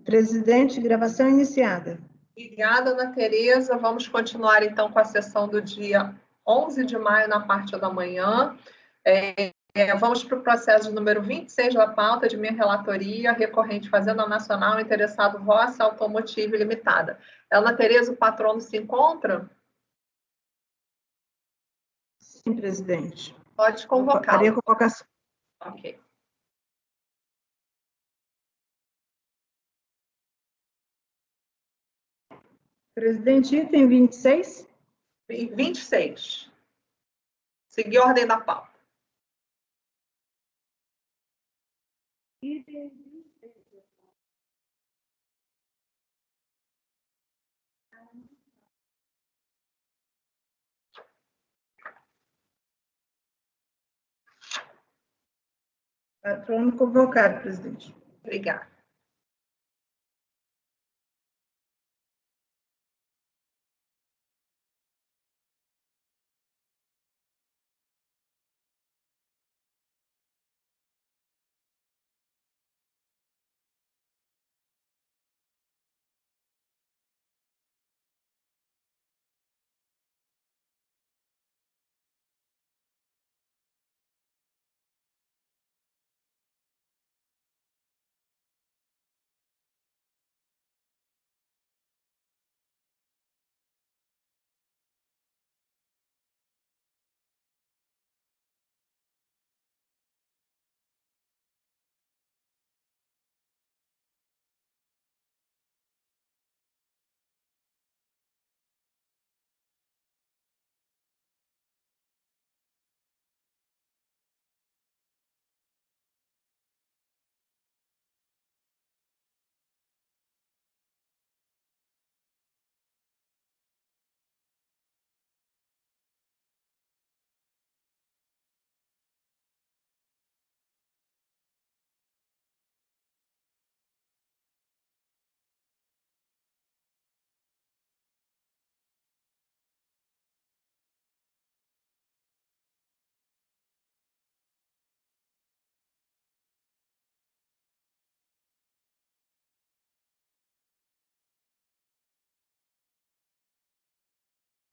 Presidente, gravação iniciada. Obrigada, Ana Tereza. Vamos continuar, então, com a sessão do dia 11 de maio, na parte da manhã. Vamos para o processo número 26 da pauta de minha relatoria, recorrente Fazenda Nacional, interessado Roça Automotive Limitada. Ana Tereza, o patrono se encontra? Sim, presidente. Pode convocar. Faria a convocação. Ok. Presidente, item 26. 26. Seguir a ordem da pauta. Patrono convocado, presidente. Obrigada.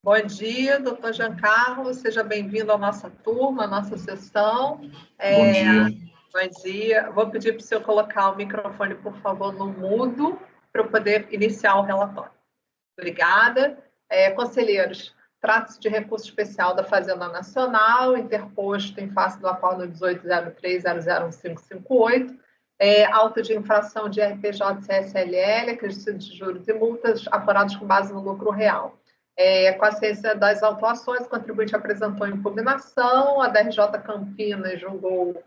Bom dia, doutor Giancarlo, seja bem-vindo à nossa turma, à nossa sessão. Bom dia. Bom dia. Vou pedir para o senhor colocar o microfone, por favor, no mudo, para eu poder iniciar o relatório. Obrigada. Conselheiros, trata-se de recurso especial da Fazenda Nacional, interposto em face do acordo 1803.001558, auto de infração de RPJ-CSLL, acrescido de juros e multas apurados com base no lucro real. Com a ciência das autuações, o contribuinte apresentou impugnação, a DRJ Campinas julgou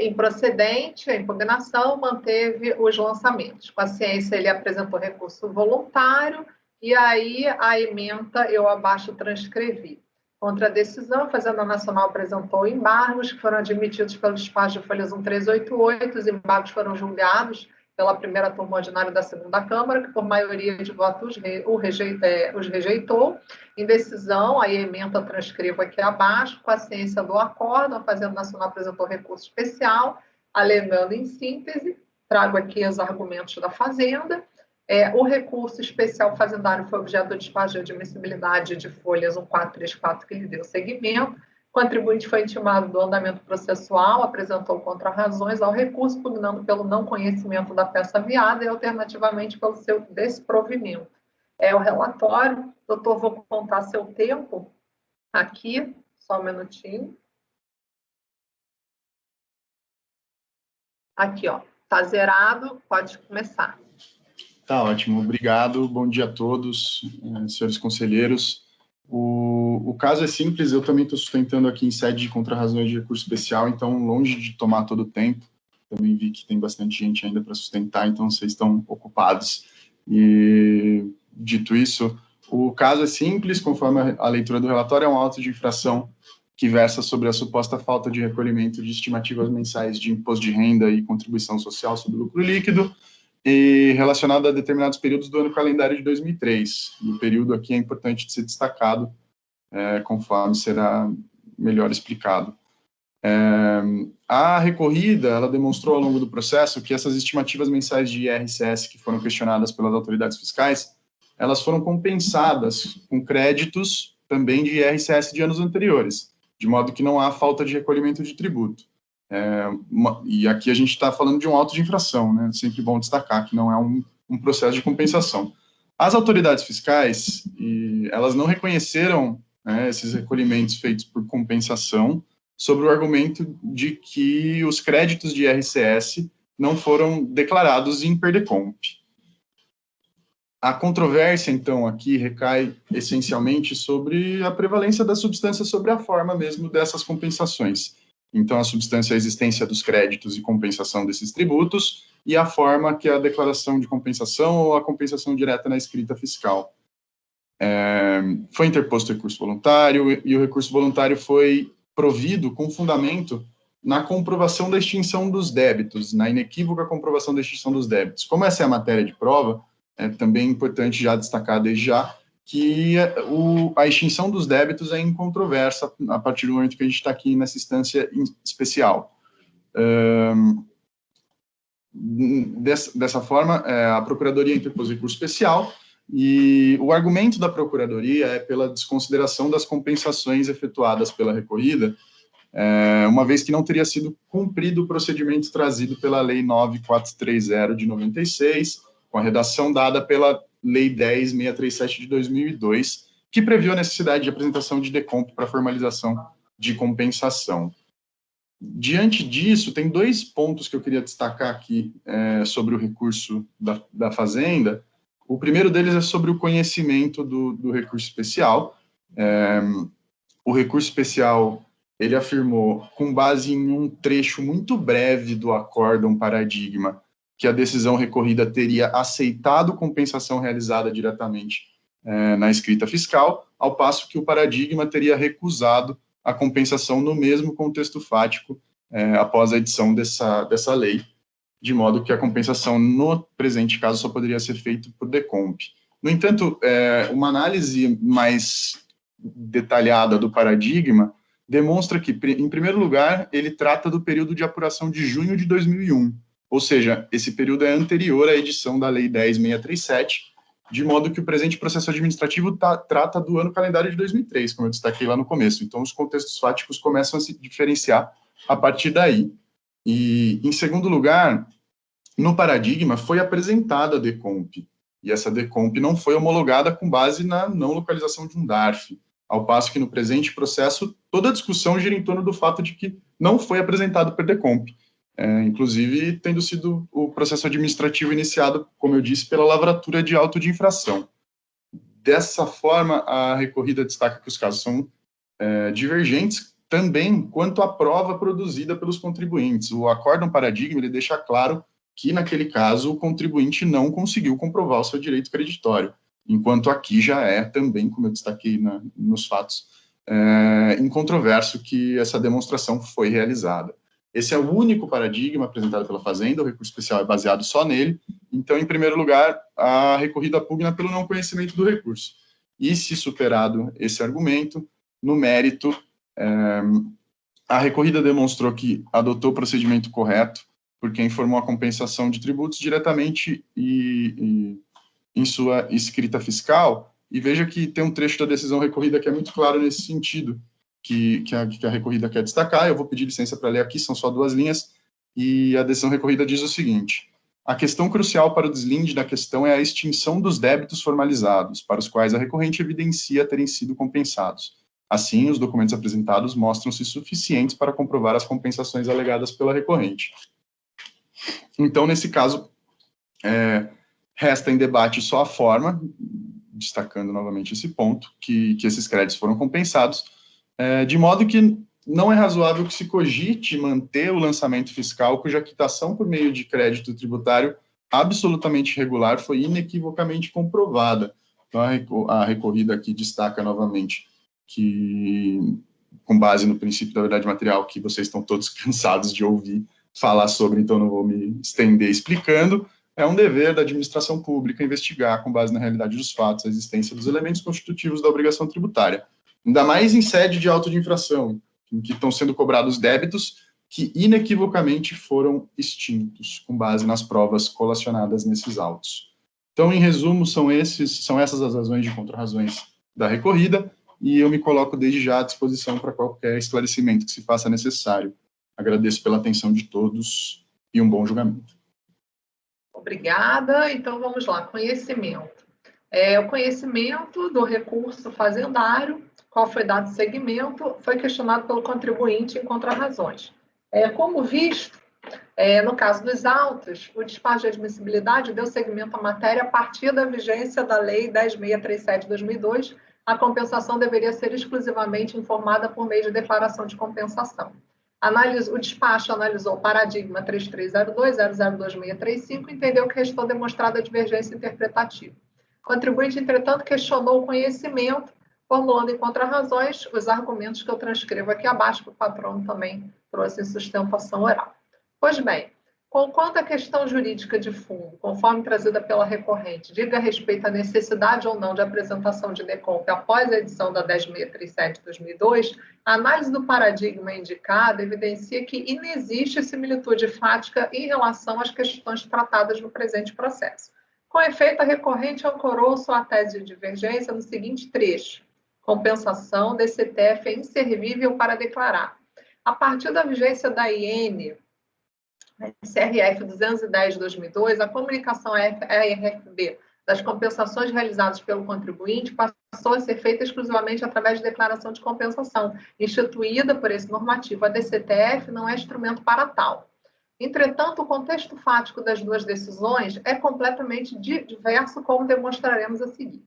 improcedente a impugnação, manteve os lançamentos. Com a ciência, ele apresentou recurso voluntário, e aí a ementa eu abaixo transcrevi. Contra a decisão, a Fazenda Nacional apresentou embargos que foram admitidos pelo despacho de folhas 1388, os embargos foram julgados pela primeira turma ordinária da segunda Câmara, que por maioria de votos os rejeitou. Em decisão, a ementa transcrevo aqui abaixo, com a ciência do acordo, a Fazenda Nacional apresentou recurso especial, alegando em síntese, trago aqui os argumentos da Fazenda. O recurso especial fazendário foi objeto do despacho de admissibilidade de folhas 1434, que lhe deu seguimento. O contribuinte foi intimado do andamento processual, apresentou contra-razões ao recurso, pugnando pelo não conhecimento da peça aviada e, alternativamente, pelo seu desprovimento. O relatório, doutor, vou contar seu tempo aqui, só um minutinho. Aqui, ó, tá zerado, pode começar. Tá ótimo, obrigado, bom dia a todos, senhores conselheiros. O caso é simples, eu também estou sustentando aqui em sede de contra-razões de recurso especial, então, longe de tomar todo o tempo, também vi que tem bastante gente ainda para sustentar, então vocês estão ocupados. E, dito isso, o caso é simples, conforme a leitura do relatório, é um auto de infração que versa sobre a suposta falta de recolhimento de estimativas mensais de imposto de renda e contribuição social sobre lucro líquido, e relacionado a determinados períodos do ano calendário de 2003. E o período aqui é importante de ser destacado, conforme será melhor explicado. A recorrida, ela demonstrou ao longo do processo que essas estimativas mensais de IRCS que foram questionadas pelas autoridades fiscais, elas foram compensadas com créditos também de IRCS de anos anteriores, de modo que não há falta de recolhimento de tributo. E aqui a gente está falando de um auto de infração, né? Sempre bom destacar que não é um processo de compensação. As autoridades fiscais, elas não reconheceram, né, esses recolhimentos feitos por compensação, sobre o argumento de que os créditos de IRCS não foram declarados em PERDECOMP. A controvérsia, então, aqui recai essencialmente sobre a prevalência da substância sobre a forma mesmo dessas compensações. Então, a substância é a existência dos créditos e compensação desses tributos, e a forma que é a declaração de compensação ou a compensação direta na escrita fiscal. Foi interposto recurso voluntário, e o recurso voluntário foi provido com fundamento na comprovação da extinção dos débitos, na inequívoca comprovação da extinção dos débitos. Como essa é a matéria de prova, é também importante já destacar desde já que a extinção dos débitos é incontroversa a partir do momento que a gente está aqui nessa instância especial. Dessa forma, a Procuradoria interpôs recurso especial, e o argumento da Procuradoria é pela desconsideração das compensações efetuadas pela recorrida, uma vez que não teria sido cumprido o procedimento trazido pela Lei 9430 de 96, com a redação dada pela Lei 10637 de 2002, que previu a necessidade de apresentação de DECOMP para formalização de compensação. Diante disso, tem dois pontos que eu queria destacar aqui sobre o recurso da Fazenda. O primeiro deles é sobre o conhecimento do recurso especial. O recurso especial, ele afirmou, com base em um trecho muito breve do acórdão paradigma, que a decisão recorrida teria aceitado compensação realizada diretamente na escrita fiscal, ao passo que o paradigma teria recusado a compensação no mesmo contexto fático após a edição dessa lei, de modo que a compensação no presente caso só poderia ser feita por DECOMP. No entanto, uma análise mais detalhada do paradigma demonstra que, em primeiro lugar, ele trata do período de apuração de junho de 2001, ou seja, esse período é anterior à edição da Lei 10637, de modo que o presente processo administrativo trata do ano calendário de 2003, como eu destaquei lá no começo. Então, os contextos fáticos começam a se diferenciar a partir daí. E, em segundo lugar, no paradigma foi apresentada a DECOMP, e essa DECOMP não foi homologada com base na não localização de um DARF, ao passo que no presente processo toda a discussão gira em torno do fato de que não foi apresentado por DECOMP, inclusive tendo sido o processo administrativo iniciado, como eu disse, pela lavratura de auto de infração. Dessa forma, a recorrida destaca que os casos são divergentes também quanto à prova produzida pelos contribuintes. O acórdão paradigma, ele deixa claro que, naquele caso, o contribuinte não conseguiu comprovar o seu direito creditório, enquanto aqui já é também, como eu destaquei nos fatos, incontroverso que essa demonstração foi realizada. Esse é o único paradigma apresentado pela Fazenda, o recurso especial é baseado só nele. Então, em primeiro lugar, a recorrida pugna pelo não conhecimento do recurso. E, se superado esse argumento, no mérito, a recorrida demonstrou que adotou o procedimento correto, porque informou a compensação de tributos diretamente e em sua escrita fiscal, e veja que tem um trecho da decisão recorrida que é muito claro nesse sentido, que a recorrida quer destacar. Eu vou pedir licença para ler aqui, são só 2 linhas, e a decisão recorrida diz o seguinte: a questão crucial para o deslinde da questão é a extinção dos débitos formalizados, para os quais a recorrente evidencia terem sido compensados. Assim, os documentos apresentados mostram-se suficientes para comprovar as compensações alegadas pela recorrente. Então, nesse caso, resta em debate só a forma, destacando novamente esse ponto, que esses créditos foram compensados, de modo que não é razoável que se cogite manter o lançamento fiscal cuja quitação por meio de crédito tributário absolutamente irregular foi inequivocamente comprovada. Então, a recorrida aqui destaca novamente que, com base no princípio da verdade material, que vocês estão todos cansados de ouvir falar sobre, então não vou me estender explicando, é um dever da administração pública investigar, com base na realidade dos fatos, a existência dos elementos constitutivos da obrigação tributária. Ainda mais em sede de auto de infração, em que estão sendo cobrados débitos que inequivocamente foram extintos, com base nas provas colacionadas nesses autos. Então, em resumo, são essas as razões de contra-razões da recorrida, e eu me coloco desde já à disposição para qualquer esclarecimento que se faça necessário. Agradeço pela atenção de todos e um bom julgamento. Obrigada. Então, vamos lá. Conhecimento. O conhecimento do recurso fazendário, qual foi dado seguimento, foi questionado pelo contribuinte em contra-razões. Como visto, no caso dos autos, o despacho de admissibilidade deu seguimento à matéria a partir da vigência da Lei 10.637 de 2002. A compensação deveria ser exclusivamente informada por meio de declaração de compensação. O despacho analisou o paradigma 3302.002.635 e entendeu que restou demonstrada a divergência interpretativa. O contribuinte, entretanto, questionou o conhecimento, formulando em contra-razões os argumentos que eu transcrevo aqui abaixo, que o patrono também trouxe em sustentação oral. Pois bem, conquanto a questão jurídica de fundo, conforme trazida pela recorrente, diga respeito à necessidade ou não de apresentação de DECOMP após a edição da 10.637 de 2002, a análise do paradigma indicado evidencia que inexiste similitude fática em relação às questões tratadas no presente processo. Com efeito, a recorrente ancorou sua tese de divergência no seguinte trecho: compensação DCTF é inservível para declarar. A partir da vigência da IN CRF 210 de 2002, a comunicação ARFB das compensações realizadas pelo contribuinte passou a ser feita exclusivamente através de declaração de compensação, instituída por esse normativo. A DCTF não é instrumento para tal. Entretanto, o contexto fático das duas decisões é completamente diverso, como demonstraremos a seguir.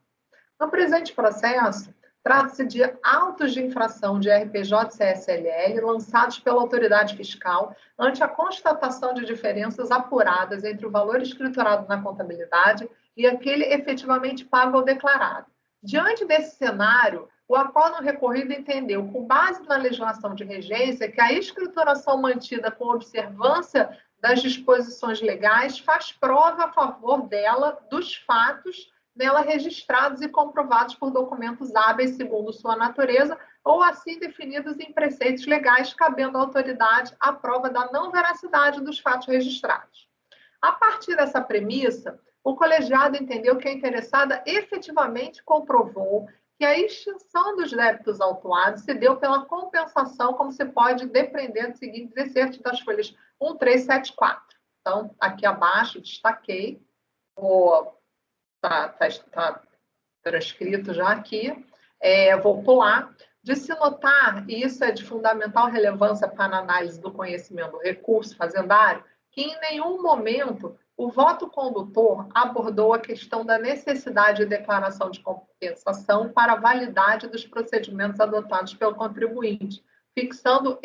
No presente processo, trata-se de autos de infração de RPJ-CSLL lançados pela autoridade fiscal ante a constatação de diferenças apuradas entre o valor escriturado na contabilidade e aquele efetivamente pago ou declarado. Diante desse cenário, o acórdão recorrido entendeu, com base na legislação de regência, que a escrituração mantida com observância das disposições legais faz prova a favor dela dos fatos nela registrados e comprovados por documentos hábeis segundo sua natureza ou assim definidos em preceitos legais, cabendo à autoridade a prova da não veracidade dos fatos registrados. A partir dessa premissa, o colegiado entendeu que a interessada efetivamente comprovou que a extinção dos débitos autuados se deu pela compensação, como se pode depreender do seguinte excerto das folhas 1374. Então, aqui abaixo, destaquei, está transcrito já aqui, vou pular. De se notar, e isso é de fundamental relevância para a análise do conhecimento do recurso fazendário, que em nenhum momento o voto condutor abordou a questão da necessidade de declaração de compensação para a validade dos procedimentos adotados pelo contribuinte, fixando-se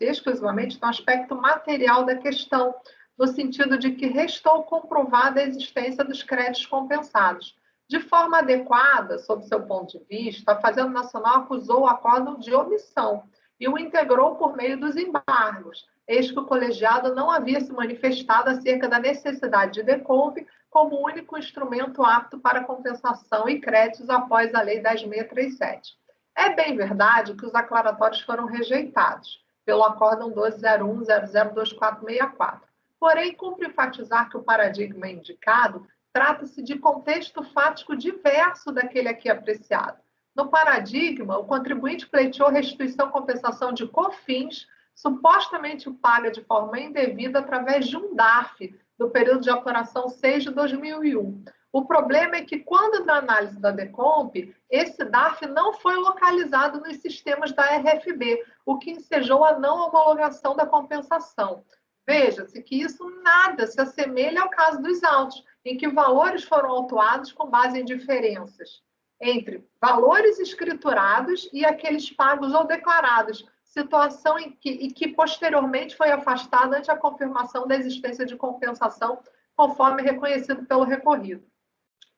exclusivamente no aspecto material da questão, no sentido de que restou comprovada a existência dos créditos compensados. De forma adequada, sob seu ponto de vista, a Fazenda Nacional acusou o acórdão de omissão e o integrou por meio dos embargos, eis que o colegiado não havia se manifestado acerca da necessidade de DECOMP como único instrumento apto para compensação e créditos após a Lei 10.637. É bem verdade que os aclaratórios foram rejeitados pelo acórdão 1201.002464. Porém, cumpre enfatizar que o paradigma indicado trata-se de contexto fático diverso daquele aqui apreciado. No paradigma, o contribuinte pleiteou restituição compensação de COFINS, supostamente paga de forma indevida através de um DARF, do período de apuração 6 de 2001. O problema é que, quando na análise da DECOMP, esse DARF não foi localizado nos sistemas da RFB, o que ensejou a não homologação da compensação. Veja-se que isso nada se assemelha ao caso dos autos, em que valores foram autuados com base em diferenças entre valores escriturados e aqueles pagos ou declarados, situação em que posteriormente foi afastada ante a confirmação da existência de compensação, conforme reconhecido pelo recorrido.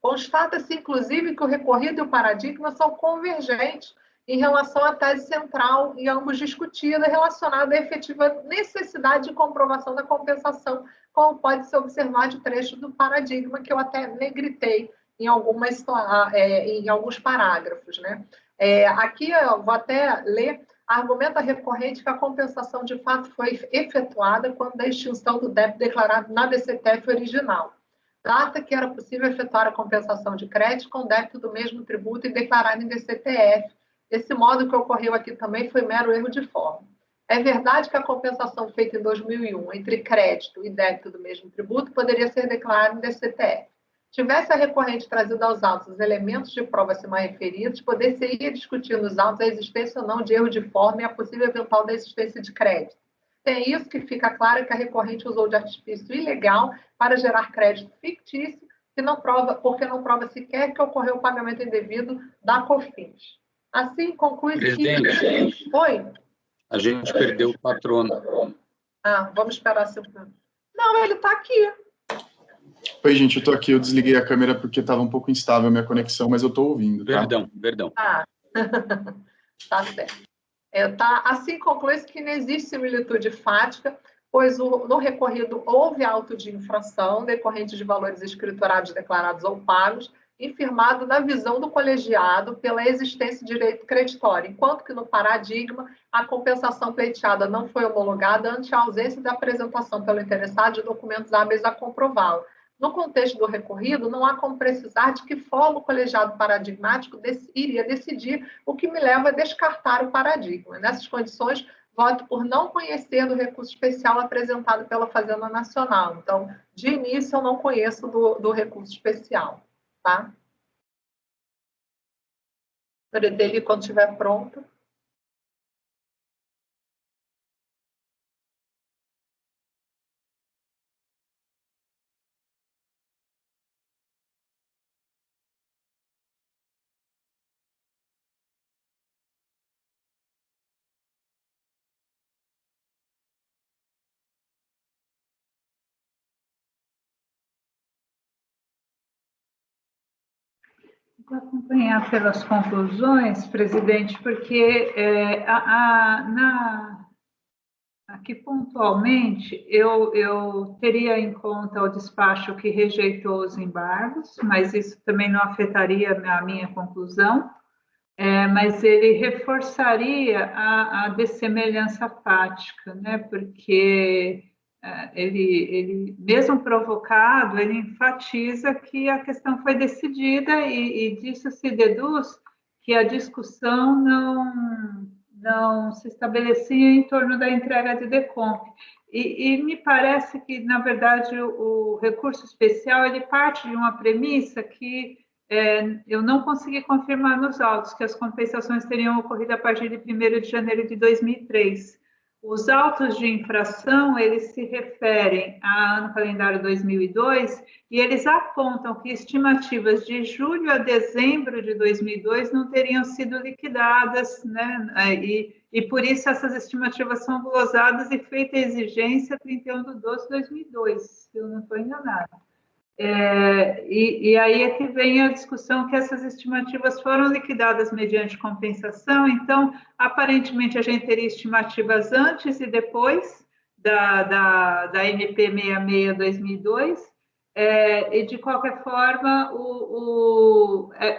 Constata-se, inclusive, que o recorrido e o paradigma são convergentes em relação à tese central, em ambos discutida, relacionada à efetiva necessidade de comprovação da compensação, como pode se observar de trecho do paradigma, que eu até negritei em alguns parágrafos, né? Aqui eu vou até ler. Argumenta recorrente que a compensação de fato foi efetuada quando da extinção do débito declarado na DCTF original. Data que era possível efetuar a compensação de crédito com débito do mesmo tributo e declarado em DCTF. Desse modo, o que ocorreu aqui também foi mero erro de forma. É verdade que a compensação feita em 2001 entre crédito e débito do mesmo tributo poderia ser declarada em DCTF. Tivesse a recorrente trazido aos autos os elementos de prova acima referidos, poder-se-ia discutir nos autos a existência ou não de erro de forma e a possível eventual da existência de crédito. É isso que fica claro que a recorrente usou de artifício ilegal para gerar crédito fictício, porque não prova sequer que ocorreu o pagamento indevido da COFINS. Assim, conclui-se Presidente, Oi? a gente perdeu o patrono. Vamos esperar 5 minutos. Não, ele está aqui. Oi, gente, eu estou aqui, eu desliguei a câmera porque estava um pouco instável a minha conexão, mas eu estou ouvindo, tá? Perdão. Tá certo. Assim conclui-se que não existe similitude fática, pois no recorrido houve auto de infração decorrente de valores escriturados, declarados ou pagos, infirmado na visão do colegiado pela existência de direito creditório, enquanto que no paradigma a compensação pleiteada não foi homologada ante a ausência da apresentação pelo interessado de documentos hábeis a comprová-lo. No contexto do recorrido, não há como precisar de que forma o colegiado paradigmático iria decidir, o que me leva a descartar o paradigma. Nessas condições, voto por não conhecer do recurso especial apresentado pela Fazenda Nacional. Então, de início, eu não conheço do recurso especial. Tá? Dele, quando estiver pronto. Vou acompanhar pelas conclusões, presidente, porque aqui pontualmente eu teria em conta o despacho que rejeitou os embargos, mas isso também não afetaria a minha conclusão, mas ele reforçaria a dessemelhança fática, né? Porque ele, mesmo provocado, ele enfatiza que a questão foi decidida e disso se deduz que a discussão não se estabelecia em torno da entrega de DECOMP. E me parece que, na verdade, o recurso especial ele parte de uma premissa que eu não consegui confirmar nos autos, que as compensações teriam ocorrido a partir de 1º de janeiro de 2003. Os autos de infração, eles se referem a ano calendário 2002 e eles apontam que estimativas de julho a dezembro de 2002 não teriam sido liquidadas, né? E por isso essas estimativas são glosadas e feita a exigência 31/12/2002, se eu não estou enganada. E aí é que vem a discussão que essas estimativas foram liquidadas mediante compensação, então, aparentemente, a gente teria estimativas antes e depois da MP 66/2002, e, de qualquer forma,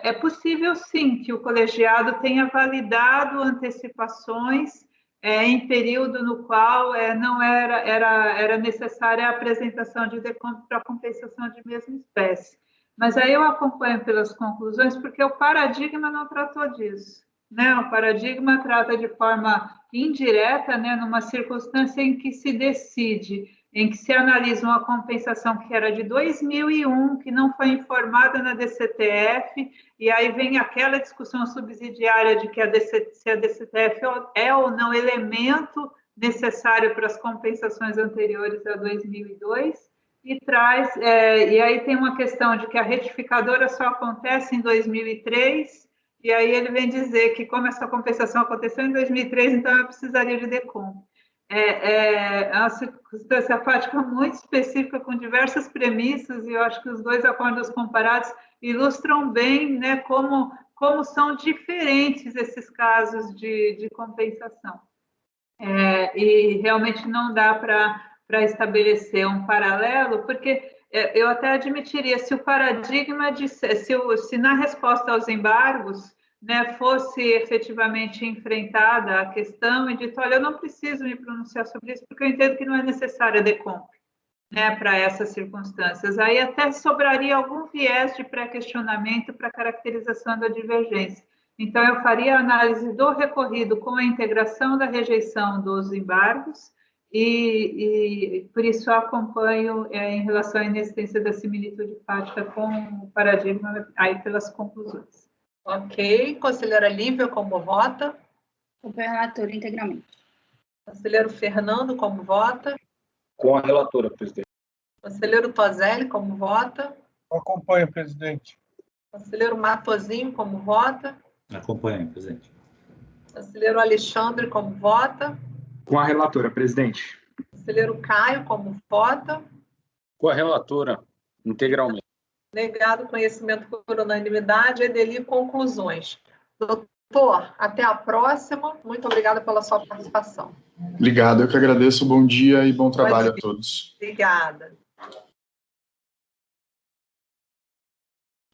é possível, sim, que o colegiado tenha validado antecipações em período no qual não era necessária a apresentação de DECOMP para compensação de mesma espécie. Mas aí eu acompanho pelas conclusões, porque o paradigma não tratou disso, né? O paradigma trata de forma indireta, né, numa circunstância em que se decide, em que se analisa uma compensação que era de 2001, que não foi informada na DCTF, e aí vem aquela discussão subsidiária de que se a DCTF é ou não elemento necessário para as compensações anteriores a 2002, e aí tem uma questão de que a retificadora só acontece em 2003, e aí ele vem dizer que como essa compensação aconteceu em 2003, então eu precisaria de DECOMP. É uma circunstância fática muito específica, com diversas premissas, e eu acho que os dois acordos comparados ilustram bem, né, como são diferentes esses casos de compensação. E realmente não dá para estabelecer um paralelo, porque eu até admitiria, se o paradigma, se na resposta aos embargos, né, fosse efetivamente enfrentada a questão e dito, olha, eu não preciso me pronunciar sobre isso, porque eu entendo que não é necessária a decomp, né, para essas circunstâncias. Aí até sobraria algum viés de pré-questionamento para caracterização da divergência. Então, eu faria a análise do recorrido com a integração da rejeição dos embargos e por isso eu acompanho em relação à inexistência da similitude fática com o paradigma aí pelas conclusões. Ok. Conselheira Lívia, como vota? Acompanho a relatora integralmente. Conselheiro Fernando, como vota? Com a relatora, presidente. Conselheiro Tozelli, como vota? Acompanho, presidente. Conselheiro Matosinho, como vota? Acompanho, presidente. Conselheiro Alexandre, como vota? Com a relatora, presidente. Conselheiro Caio, como vota? Com a relatora, integralmente. Negado conhecimento por unanimidade. Edeli, conclusões. Doutor, até a próxima. Muito obrigada pela sua participação. Obrigado, eu que agradeço. Bom dia e bom trabalho a todos. Obrigada.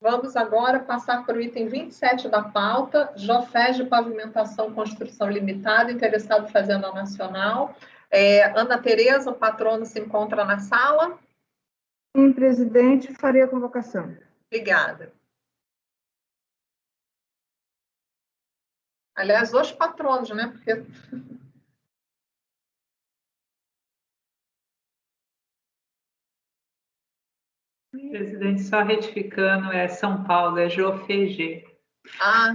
Vamos agora passar para o item 27 da pauta, JOFES de Pavimentação Construção Limitada, interessado em Fazenda Nacional. Ana Tereza, o patrono, se encontra na sala. Sim, presidente, faria a convocação. Obrigada. Aliás, os patronos, né? Porque... Presidente, só retificando, é São Paulo, é JOFEG. Ah,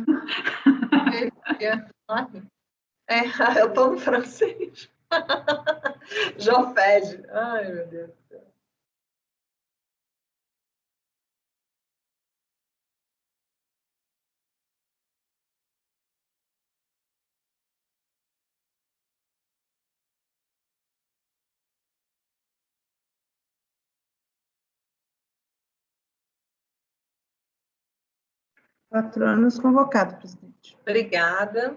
eu estou no francês. JOFEG. Ai, meu Deus do céu. Patronos convocado, presidente. Obrigada.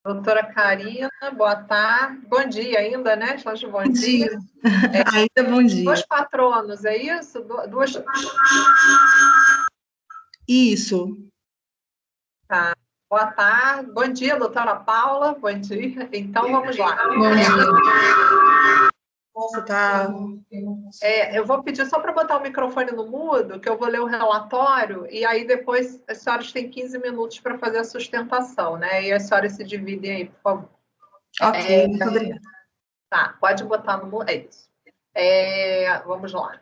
Doutora Karina, boa tarde. Bom dia ainda, né? Jorge, bom dia. Ainda bom dia. Dois patronos, é isso? Duas... Isso. Tá. Boa tarde. Bom dia, doutora Paula. Bom dia. Então, vamos lá. Bom dia. Você tá... Eu vou pedir só para botar o microfone no mudo, que eu vou ler o relatório, e aí depois as senhoras têm 15 minutos para fazer a sustentação, né? E as senhoras se dividem aí, por favor. Ok, muito obrigada. Tá, pode botar no mudo. É isso. Vamos lá.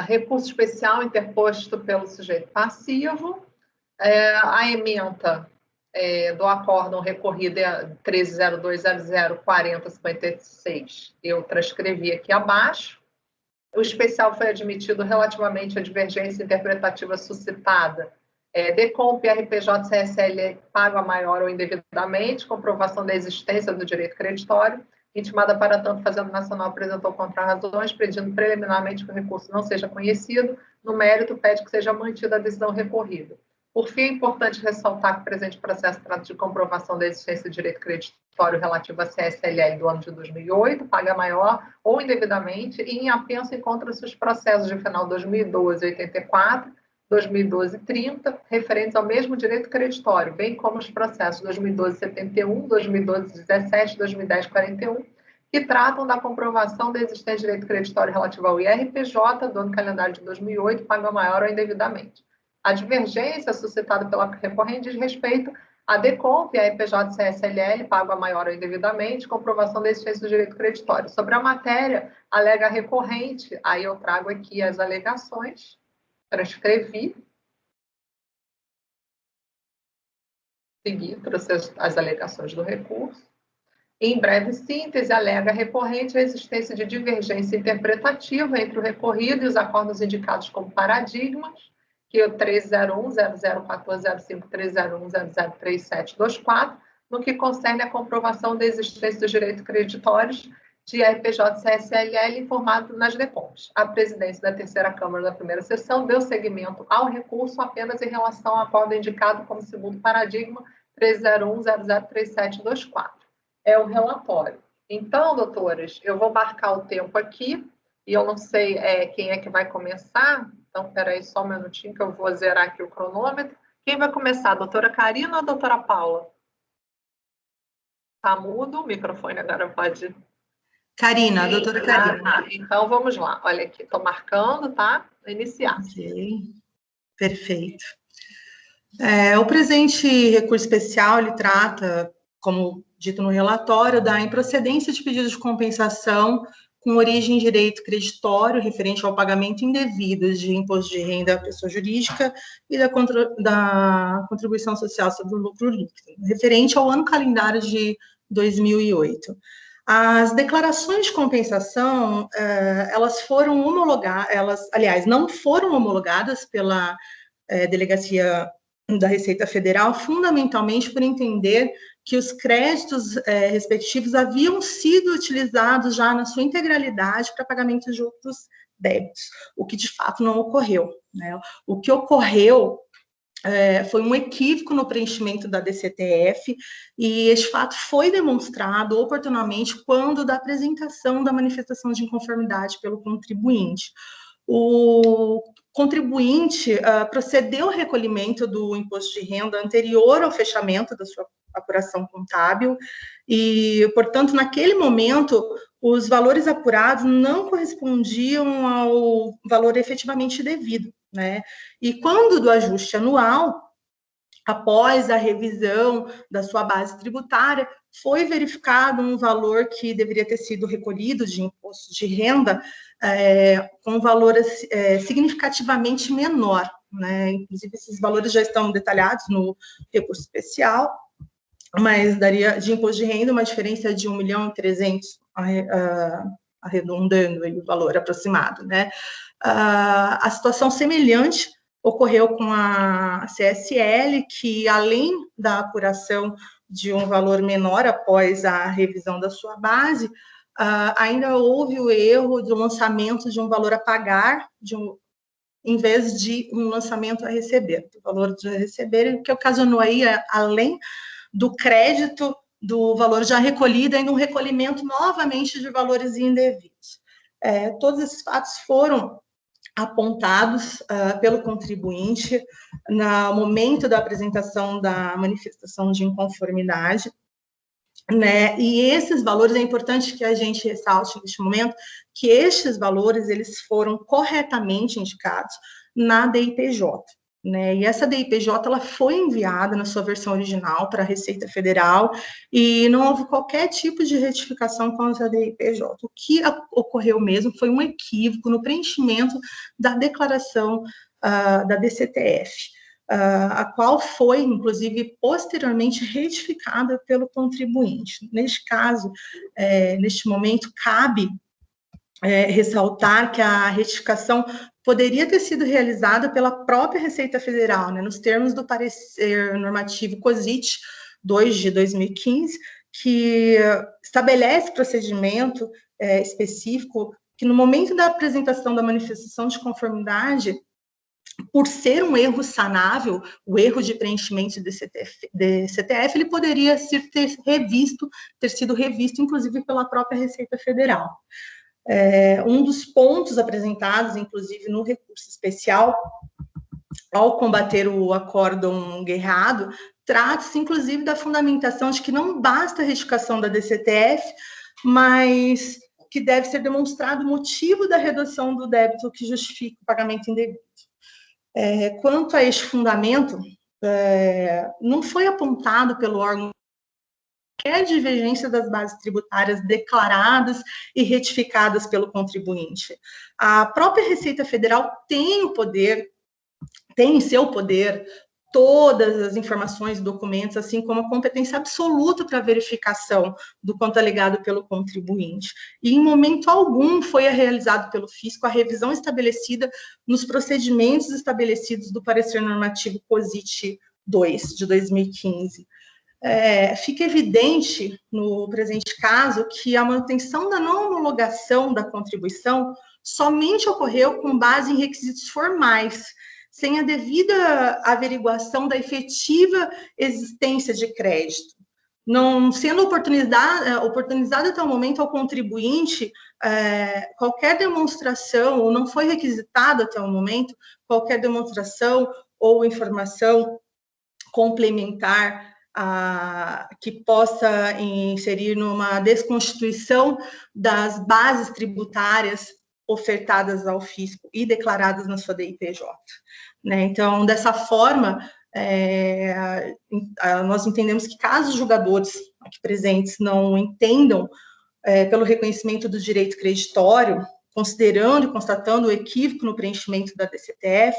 Recurso especial interposto pelo sujeito passivo. A ementa do acórdão recorrido 13.02.00.40.56, eu transcrevi aqui abaixo. O especial foi admitido relativamente à divergência interpretativa suscitada. Decomp, RPJ, CSL pago a maior ou indevidamente, comprovação da existência do direito creditório, intimada para tanto, Fazenda Nacional apresentou contra-razões, pedindo preliminarmente que o recurso não seja conhecido, no mérito pede que seja mantida a decisão recorrida. Por fim, é importante ressaltar que o presente processo trata de comprovação da existência do direito creditório relativo à CSLL do ano de 2008, paga maior ou indevidamente, e em apenso encontra-se os processos de final 2012-84, 2012-30, referentes ao mesmo direito creditório, bem como os processos 2012-71, 2012-17, 2010-41, que tratam da comprovação da existência de direito creditório relativo ao IRPJ do ano calendário de 2008, paga maior ou indevidamente. A divergência suscitada pela recorrente diz respeito a Decomp, a EPJ CSLL, pago a maior ou indevidamente, comprovação da existência do direito creditório. Sobre a matéria, alega a recorrente, aí eu trago aqui as alegações, transcrevi, trouxe as alegações do recurso. Em breve síntese, alega a recorrente a existência de divergência interpretativa entre o recorrido e os acordos indicados como paradigmas, que é o 301, 001405, 301, 003724, no que concerne a comprovação da existência dos direitos creditórios de RPJ-CSLL informado nas DECOMs. A presidência da terceira Câmara da primeira sessão deu seguimento ao recurso apenas em relação ao acordo indicado como segundo paradigma 301-003724. É o relatório. Então, doutores, eu vou marcar o tempo aqui, e eu não sei quem é que vai começar, então, espera aí só um minutinho que eu vou zerar aqui o cronômetro. Quem vai começar, a doutora Karina ou a doutora Paula? Está mudo, o microfone agora pode... Karina, a doutora Karina. Tá. Então, vamos lá. Olha aqui, estou marcando, tá? Iniciar. Ok, perfeito. O presente recurso especial, ele trata, como dito no relatório, da improcedência de pedidos de compensação com origem em direito creditório referente ao pagamento indevido de imposto de renda à pessoa jurídica e da contribuição social sobre o lucro líquido, referente ao ano calendário de 2008. As declarações de compensação, elas foram homologadas, não foram homologadas pela Delegacia da Receita Federal, fundamentalmente por entender que os créditos respectivos haviam sido utilizados já na sua integralidade para pagamento de outros débitos, o que de fato não ocorreu, né? O que ocorreu foi um equívoco no preenchimento da DCTF, e este fato foi demonstrado oportunamente quando da apresentação da manifestação de inconformidade pelo contribuinte. O contribuinte procedeu ao recolhimento do imposto de renda anterior ao fechamento da sua apuração contábil e, portanto, naquele momento, os valores apurados não correspondiam ao valor efetivamente devido, né? E quando do ajuste anual, após a revisão da sua base tributária, foi verificado um valor que deveria ter sido recolhido de imposto de renda com um valor significativamente menor, né? Inclusive, esses valores já estão detalhados no recurso especial, mas daria de imposto de renda uma diferença de 1.300.000, arredondando o valor aproximado, né? A situação semelhante ocorreu com a CSL, que além da apuração de um valor menor após a revisão da sua base, ainda houve o erro do lançamento de um valor a pagar, em vez de um lançamento a receber, o valor de receber, que ocasionou aí, além do crédito do valor já recolhido, ainda um recolhimento novamente de valores indevidos. Todos esses fatos foram apontados pelo contribuinte no momento da apresentação da manifestação de inconformidade, né? E esses valores, é importante que a gente ressalte neste momento, que estes valores, eles foram corretamente indicados na DIPJ, né? E essa DIPJ, ela foi enviada na sua versão original para a Receita Federal e não houve qualquer tipo de retificação contra a DIPJ. O que ocorreu mesmo foi um equívoco no preenchimento da declaração da DCTF, a qual foi, inclusive, posteriormente retificada pelo contribuinte. Neste caso, neste momento, cabe ressaltar que a retificação poderia ter sido realizada pela própria Receita Federal, né, nos termos do parecer normativo COSIT 2 de 2015, que estabelece procedimento específico que, no momento da apresentação da manifestação de conformidade, por ser um erro sanável, o erro de preenchimento de CTF, ele poderia ter sido revisto, inclusive, pela própria Receita Federal. Um dos pontos apresentados, inclusive, no recurso especial, ao combater o acórdão guerrado, trata-se, inclusive, da fundamentação de que não basta a retificação da DCTF, mas que deve ser demonstrado o motivo da redução do débito que justifica o pagamento indevido. Quanto a este fundamento, não foi apontado pelo órgão qualquer divergência das bases tributárias declaradas e retificadas pelo contribuinte. A própria Receita Federal tem em seu poder todas as informações e documentos, assim como a competência absoluta para verificação do quanto alegado pelo contribuinte. E, em momento algum, foi realizado pelo fisco a revisão estabelecida nos procedimentos estabelecidos do parecer normativo COSIT 2, de 2015. fica evidente no presente caso que a manutenção da não homologação da contribuição somente ocorreu com base em requisitos formais, sem a devida averiguação da efetiva existência de crédito, não sendo oportunizado até o momento ao contribuinte qualquer demonstração, ou não foi requisitado até o momento qualquer demonstração ou informação complementar que possa inserir numa desconstituição das bases tributárias ofertadas ao fisco e declaradas na sua DIPJ. Né? Então, dessa forma, nós entendemos que caso os julgadores aqui presentes não entendam pelo reconhecimento do direito creditório, considerando e constatando o equívoco no preenchimento da DCTF,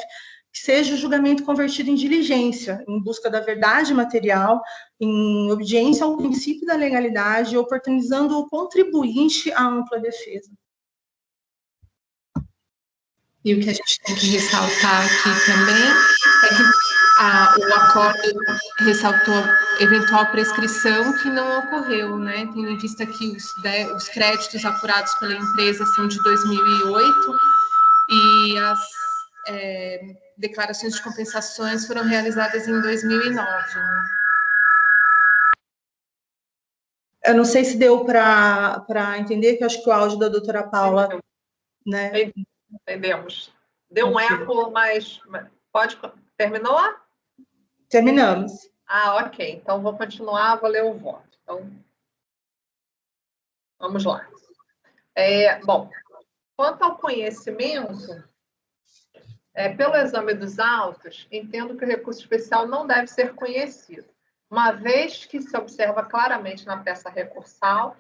que seja o julgamento convertido em diligência, em busca da verdade material, em obediência ao princípio da legalidade, oportunizando o contribuinte à ampla defesa. E o que a gente tem que ressaltar aqui também é que o acordo ressaltou eventual prescrição que não ocorreu, né? Tendo em vista que os créditos apurados pela empresa são de 2008 e as declarações de compensações foram realizadas em 2009. Né? Eu não sei se deu para entender, que eu acho que o áudio da doutora Paula... Né? Entendemos. Deu um eco, mas pode... Terminou? Terminamos. Ok. Então, vou continuar, vou ler o voto. Então, vamos lá. Bom, quanto ao conhecimento, pelo exame dos autos, entendo que o recurso especial não deve ser conhecido, uma vez que se observa claramente na peça recursal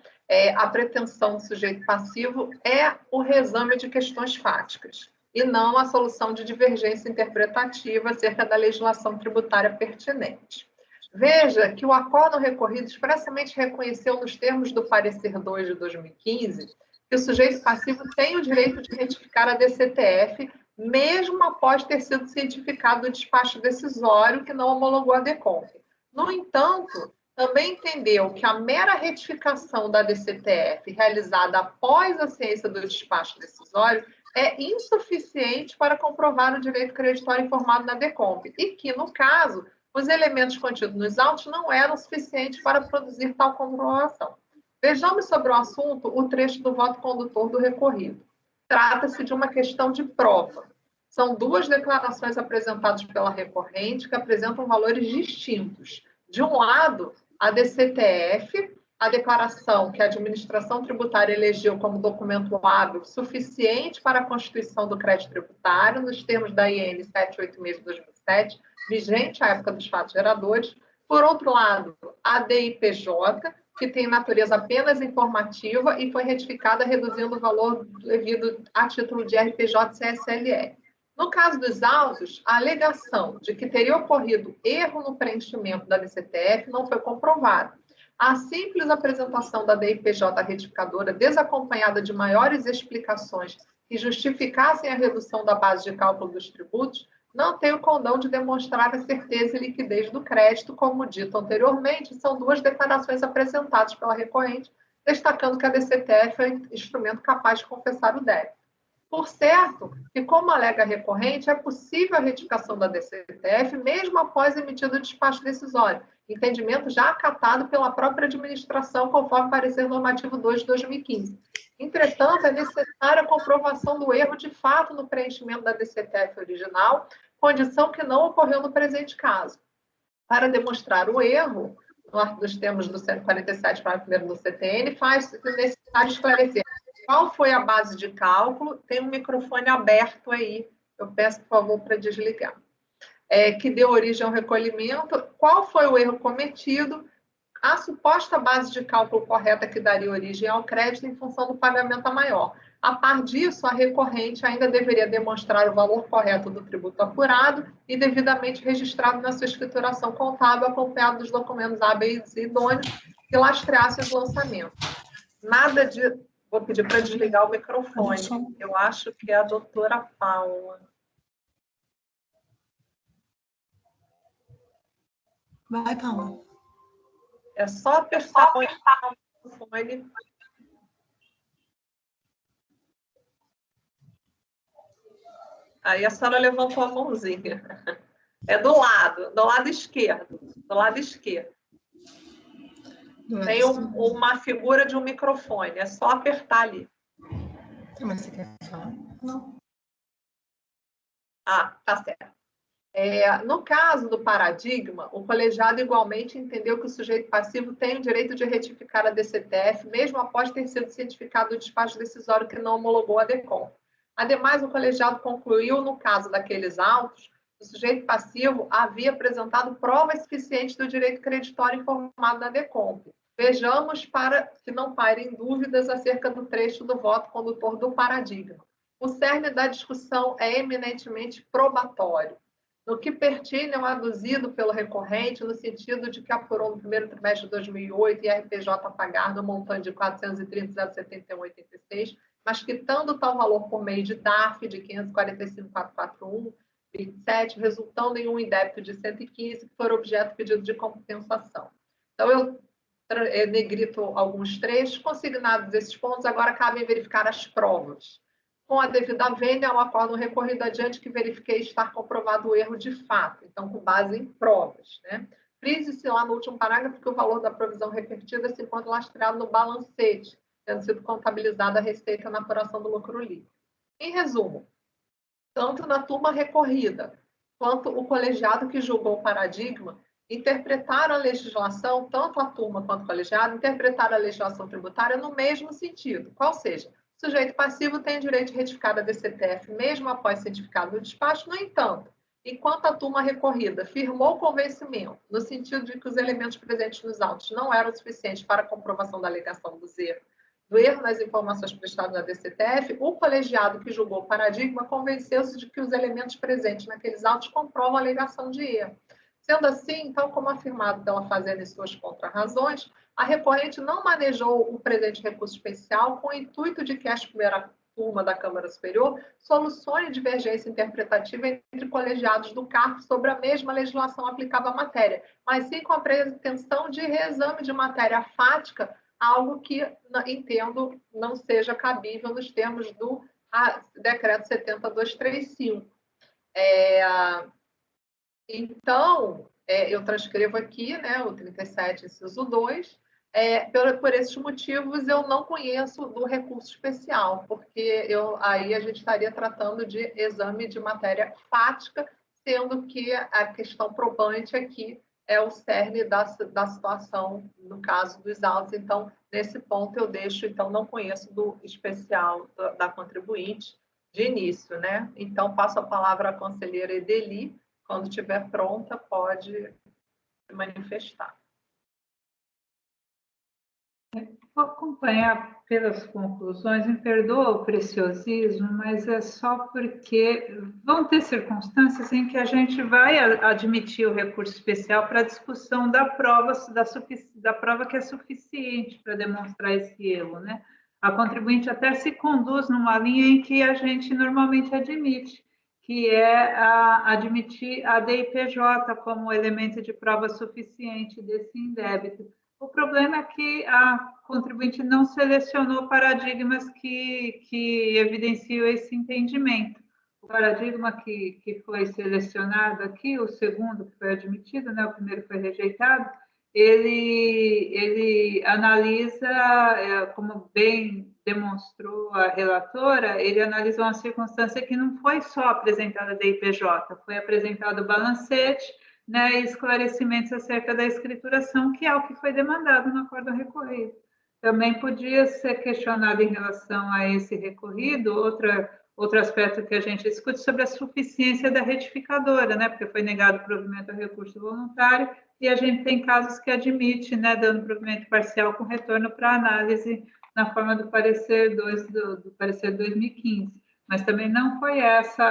a pretensão do sujeito passivo é o reexame de questões fáticas, e não a solução de divergência interpretativa acerca da legislação tributária pertinente. Veja que o acórdão recorrido expressamente reconheceu nos termos do parecer 2 de 2015 que o sujeito passivo tem o direito de retificar a DCTF, mesmo após ter sido cientificado o despacho decisório que não homologou a DECOMP. No entanto, também entendeu que a mera retificação da DCTF realizada após a ciência do despacho decisório é insuficiente para comprovar o direito creditório informado na DECOMP e que, no caso, os elementos contidos nos autos não eram suficientes para produzir tal comprovação. Vejamos sobre o assunto o trecho do voto condutor do recorrido. Trata-se de uma questão de prova. São duas declarações apresentadas pela recorrente que apresentam valores distintos. De um lado, a DCTF, a declaração que a administração tributária elegeu como documento hábil suficiente para a constituição do crédito tributário, nos termos da IN 786 de 2007, vigente à época dos fatos geradores. Por outro lado, a DIPJ, que tem natureza apenas informativa e foi retificada reduzindo o valor devido a título de RPJ-CSLL. No caso dos autos, a alegação de que teria ocorrido erro no preenchimento da DCTF não foi comprovada. A simples apresentação da DIPJ retificadora, desacompanhada de maiores explicações que justificassem a redução da base de cálculo dos tributos, não tem o condão de demonstrar a certeza e liquidez do crédito, como dito anteriormente, são duas declarações apresentadas pela recorrente, destacando que a DCTF é instrumento capaz de compensar o débito. Por certo, que como alega a recorrente, é possível a retificação da DCTF mesmo após emitido o despacho decisório, entendimento já acatado pela própria administração, conforme parecer normativo 2 de 2015. Entretanto, é necessária a comprovação do erro de fato no preenchimento da DCTF original, condição que não ocorreu no presente caso. Para demonstrar o erro, nos termos do 147, parágrafo 1º do CTN, faz-se necessário esclarecer qual foi a base de cálculo. Tem um microfone aberto aí, eu peço, por favor, para desligar. Que deu origem ao recolhimento, qual foi o erro cometido, a suposta base de cálculo correta que daria origem ao crédito em função do pagamento a maior. A par disso, a recorrente ainda deveria demonstrar o valor correto do tributo apurado e devidamente registrado na sua escrituração contábil, acompanhado dos documentos hábeis e idôneos que lastreassem os lançamentos. Nada de... Vou pedir para desligar o microfone. Eu acho que é a doutora Paula. Vai, Paula. É só apertar o microfone. Aí a senhora levantou a mãozinha. É do lado esquerdo. Do lado esquerdo. Tem uma figura de um microfone. É só apertar ali. Mas você quer falar? Não. Ah, tá certo. No caso do paradigma, o colegiado igualmente entendeu que o sujeito passivo tem o direito de retificar a DCTF, mesmo após ter sido cientificado o despacho decisório que não homologou a DECOM. Ademais, o colegiado concluiu, no caso daqueles autos, que o sujeito passivo havia apresentado provas suficientes do direito creditório informado na DECOM. Vejamos para que não pairem dúvidas acerca do trecho do voto condutor do paradigma. O cerne da discussão é eminentemente probatório. No que pertine ao aduzido pelo recorrente, no sentido de que apurou no primeiro trimestre de 2008 e RPJ a pagar no montante de 430,71,86, mas quitando tal valor por meio de DARF de 545.441,27, resultando em um indébito de 115, que for objeto de pedido de compensação. Então, eu negrito alguns trechos, consignados esses pontos, agora cabe verificar as provas. Com a devida vênia, ao acórdão recorrido adiante que verifiquei estar comprovado o erro de fato, então com base em provas, né? Frise-se lá no último parágrafo que o valor da provisão revertida se encontra lastreado no balancete, tendo sido contabilizada a receita na apuração do lucro líquido. Em resumo, tanto na turma recorrida, quanto o colegiado que julgou o paradigma, interpretaram a legislação, tanto a turma quanto o colegiado, interpretaram a legislação tributária no mesmo sentido, qual seja, o sujeito passivo tem direito de retificar a DCTF, mesmo após certificado do despacho. No entanto, enquanto a turma recorrida firmou o convencimento, no sentido de que os elementos presentes nos autos não eram suficientes para a comprovação da alegação do erro nas informações prestadas na DCTF, o colegiado que julgou o paradigma convenceu-se de que os elementos presentes naqueles autos comprovam a alegação de erro. Sendo assim, então, como afirmado pela Fazenda em suas contrarrazões, a recorrente não manejou o presente recurso especial com o intuito de que a primeira turma da Câmara Superior solucione divergência interpretativa entre colegiados do CARF sobre a mesma legislação aplicável à matéria, mas sim com a pretensão de reexame de matéria fática, algo que, entendo, não seja cabível nos termos do Decreto 70.235. Então, eu transcrevo aqui, né, o 37, inciso 2, por esses motivos, eu não conheço do recurso especial, porque aí a gente estaria tratando de exame de matéria fática, sendo que a questão probante aqui é o cerne da situação, no caso dos autos. Então, nesse ponto, eu deixo, então, não conheço do especial da contribuinte de início, né? Então, passo a palavra à conselheira Edeli. Quando estiver pronta, pode se manifestar. Vou acompanhar pelas conclusões, me perdoa o preciosismo, mas é só porque vão ter circunstâncias em que a gente vai admitir o recurso especial para a discussão da prova que é suficiente para demonstrar esse erro, né? A contribuinte até se conduz numa linha em que a gente normalmente admite, que é admitir a DIPJ como elemento de prova suficiente desse indébito. O problema é que a contribuinte não selecionou paradigmas que evidenciam esse entendimento. O paradigma que foi selecionado aqui, o segundo que foi admitido, né, o primeiro foi rejeitado, ele analisa, como bem demonstrou a relatora, ele analisa uma circunstância que não foi só apresentada da IPJ, foi apresentado o balancete, né, esclarecimentos acerca da escrituração, que é o que foi demandado no acordo recorrido. Também podia ser questionado em relação a esse recorrido, outro aspecto que a gente discute sobre a suficiência da retificadora, né, porque foi negado o provimento ao recurso voluntário, e a gente tem casos que admite, né, dando provimento parcial com retorno para análise na forma do parecer 2 do parecer 2015. Mas também não foi essa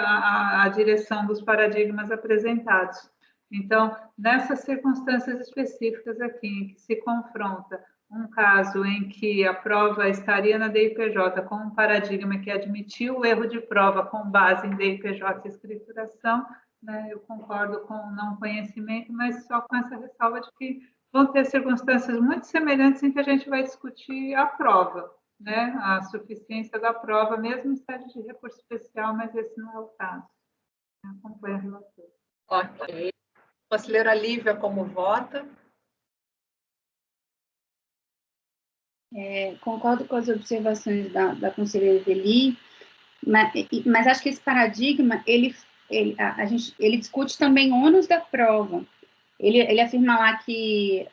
a direção dos paradigmas apresentados. Então, nessas circunstâncias específicas aqui, em que se confronta um caso em que a prova estaria na DIPJ com um paradigma que admitiu o erro de prova com base em DIPJ e escrituração, né, eu concordo com o não conhecimento, mas só com essa ressalva de que vão ter circunstâncias muito semelhantes em que a gente vai discutir a prova, né? A suficiência da prova, mesmo em sede de recurso especial, mas esse não é o caso. Acompanho a relatora. Ok. Conselheira Lívia, como vota? Concordo com as observações da conselheira Deli, mas acho que esse paradigma, ele discute também ônus da prova. Ele afirma lá que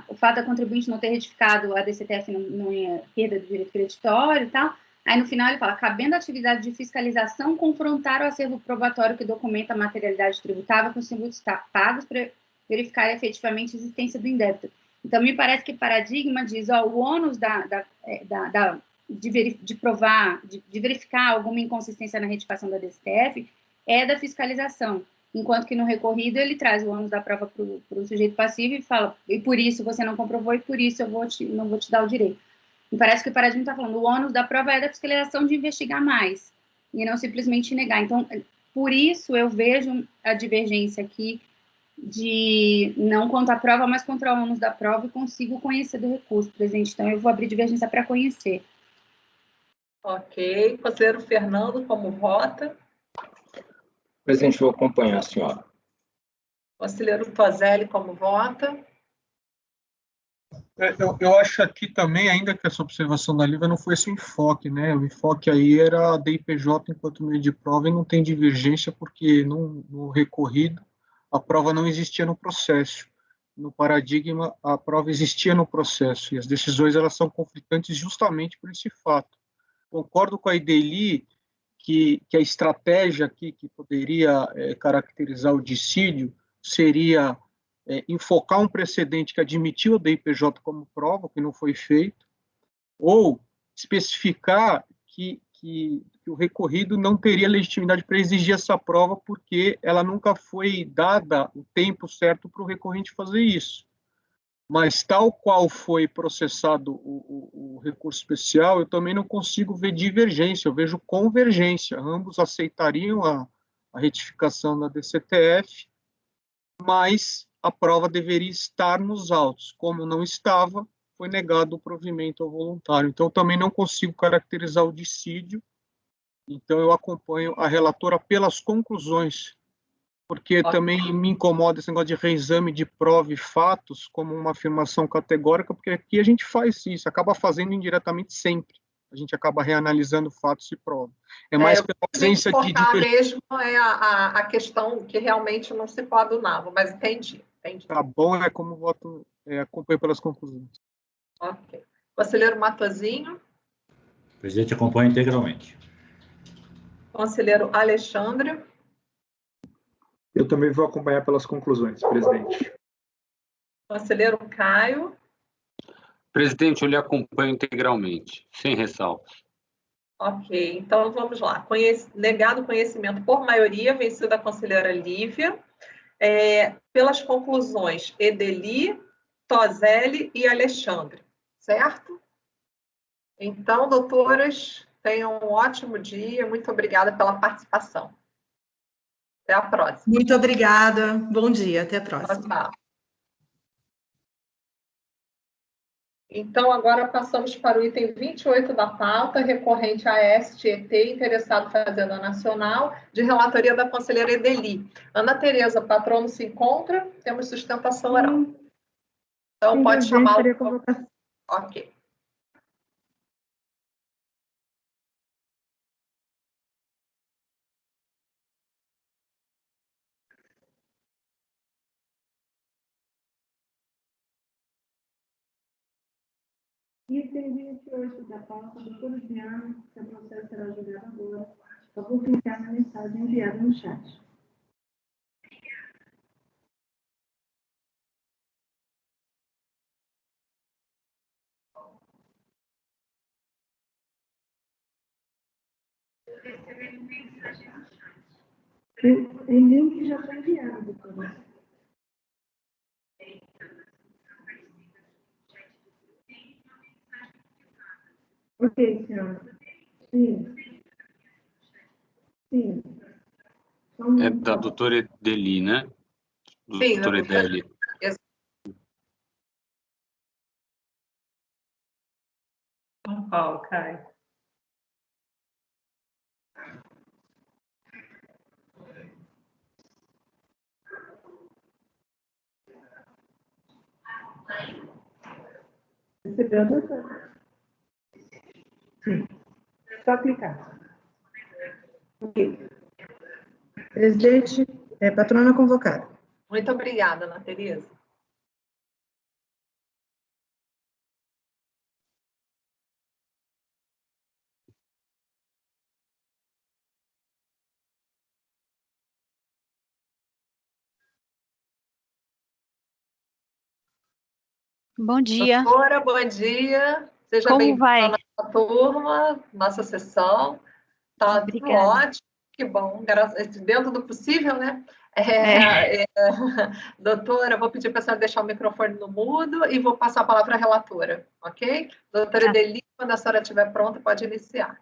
o fato da contribuinte não ter retificado a DCTF não é perda do direito creditório e tal. Aí, no final, ele fala, cabendo a atividade de fiscalização, confrontar o acervo probatório que documenta a materialidade tributável com os tributos pagos para verificar efetivamente a existência do indébito. Então, me parece que o paradigma diz, o ônus de provar, de verificar alguma inconsistência na retificação da DCTF é da fiscalização, enquanto que no recorrido ele traz o ônus da prova para o sujeito passivo e fala, e por isso você não comprovou e por isso eu não vou te dar o direito. Me parece que o paradigma está falando, o ônus da prova é da fiscalização de investigar mais, e não simplesmente negar. Então, por isso eu vejo a divergência aqui de não contra a prova, mas contra o ônus da prova e consigo conhecer do recurso, presidente. Então, eu vou abrir divergência para conhecer. Ok. Conselheiro Fernando, como vota? Presidente, vou acompanhar a senhora. Conselheiro Tozelli, como vota? Eu acho aqui também, ainda que essa observação da Lívia não foi esse o enfoque, né? O enfoque aí era a DIPJ enquanto meio de prova e não tem divergência porque no recorrido a prova não existia no processo. No paradigma, a prova existia no processo e as decisões elas são conflitantes justamente por esse fato. Concordo com a Ideli que a estratégia aqui que poderia caracterizar o dissídio seria enfocar um precedente que admitiu a DIPJ como prova, que não foi feito, ou especificar que o recorrido não teria legitimidade para exigir essa prova porque ela nunca foi dada o tempo certo para o recorrente fazer isso. Mas tal qual foi processado o recurso especial, eu também não consigo ver divergência, eu vejo convergência. Ambos aceitariam a retificação da DCTF, mas a prova deveria estar nos autos. Como não estava, foi negado o provimento ao voluntário. Então, eu também não consigo caracterizar o dissídio. Então, eu acompanho a relatora pelas conclusões, porque também me incomoda esse negócio de reexame de prova e fatos como uma afirmação categórica, porque aqui a gente faz isso, acaba fazendo indiretamente sempre. A gente acaba reanalisando fatos e provas. É mais pela ausência de... mesmo é a questão que realmente não se coadunava, mas entendi. Tá bom, como voto, acompanho pelas conclusões. Ok. Conselheiro Matosinho. Presidente, acompanha integralmente. Conselheiro Alexandre. Eu também vou acompanhar pelas conclusões, presidente. Conselheiro Caio. Presidente, eu lhe acompanho integralmente, sem ressalvas. Ok, então vamos lá. Negado conhecimento por maioria, vencida a conselheira Lívia. Pelas conclusões, Ideli, Tozelli e Alexandre. Certo? Então, doutoras, tenham um ótimo dia. Muito obrigada pela participação. Até a próxima. Muito obrigada. Bom dia. Até a próxima. Tchau. Então, agora passamos para o item 28 da pauta, recorrente à STET, interessado Fazenda Nacional, de relatoria da conselheira Ideli. Ana Tereza, patrono se encontra? Temos sustentação oral. Então, pode chamar o... Ok. Item 28 da pauta, doutora Diana, que o processo será julgado agora. Por favor, clicar na mensagem enviada no chat. O link já foi enviado, doutora. Ok, senhora. Sim. Sim. É da doutora Ideli, né? Sim, doutora Ideli. Paulo, Caio. Recebeu, doutor? Sim. É só clicar. Ok. Presidente, patrona convocada. Muito obrigada, Ana Tereza. Bom dia. Doutora, bom dia. Seja Como bem-vinda vai? à nossa turma, nossa sessão. Tá tudo Obrigada. ótimo, que bom, dentro do possível, né? Doutora, vou pedir para a senhora deixar o microfone no mudo e vou passar a palavra à relatora, ok? Doutora Tá. Edeli, quando a senhora estiver pronta, pode iniciar.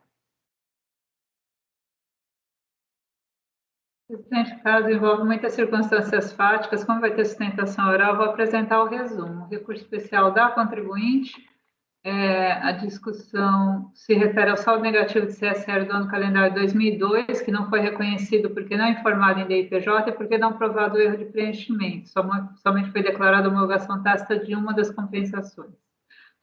Presidente, o caso envolve muitas circunstâncias fáticas, como vai ter sustentação oral, vou apresentar o resumo. O recurso especial da contribuinte, a discussão se refere ao saldo negativo de CSR do ano calendário 2002, que não foi reconhecido porque não informado em DIPJ e porque não provado o erro de preenchimento, somente foi declarada homologação tácita de uma das compensações.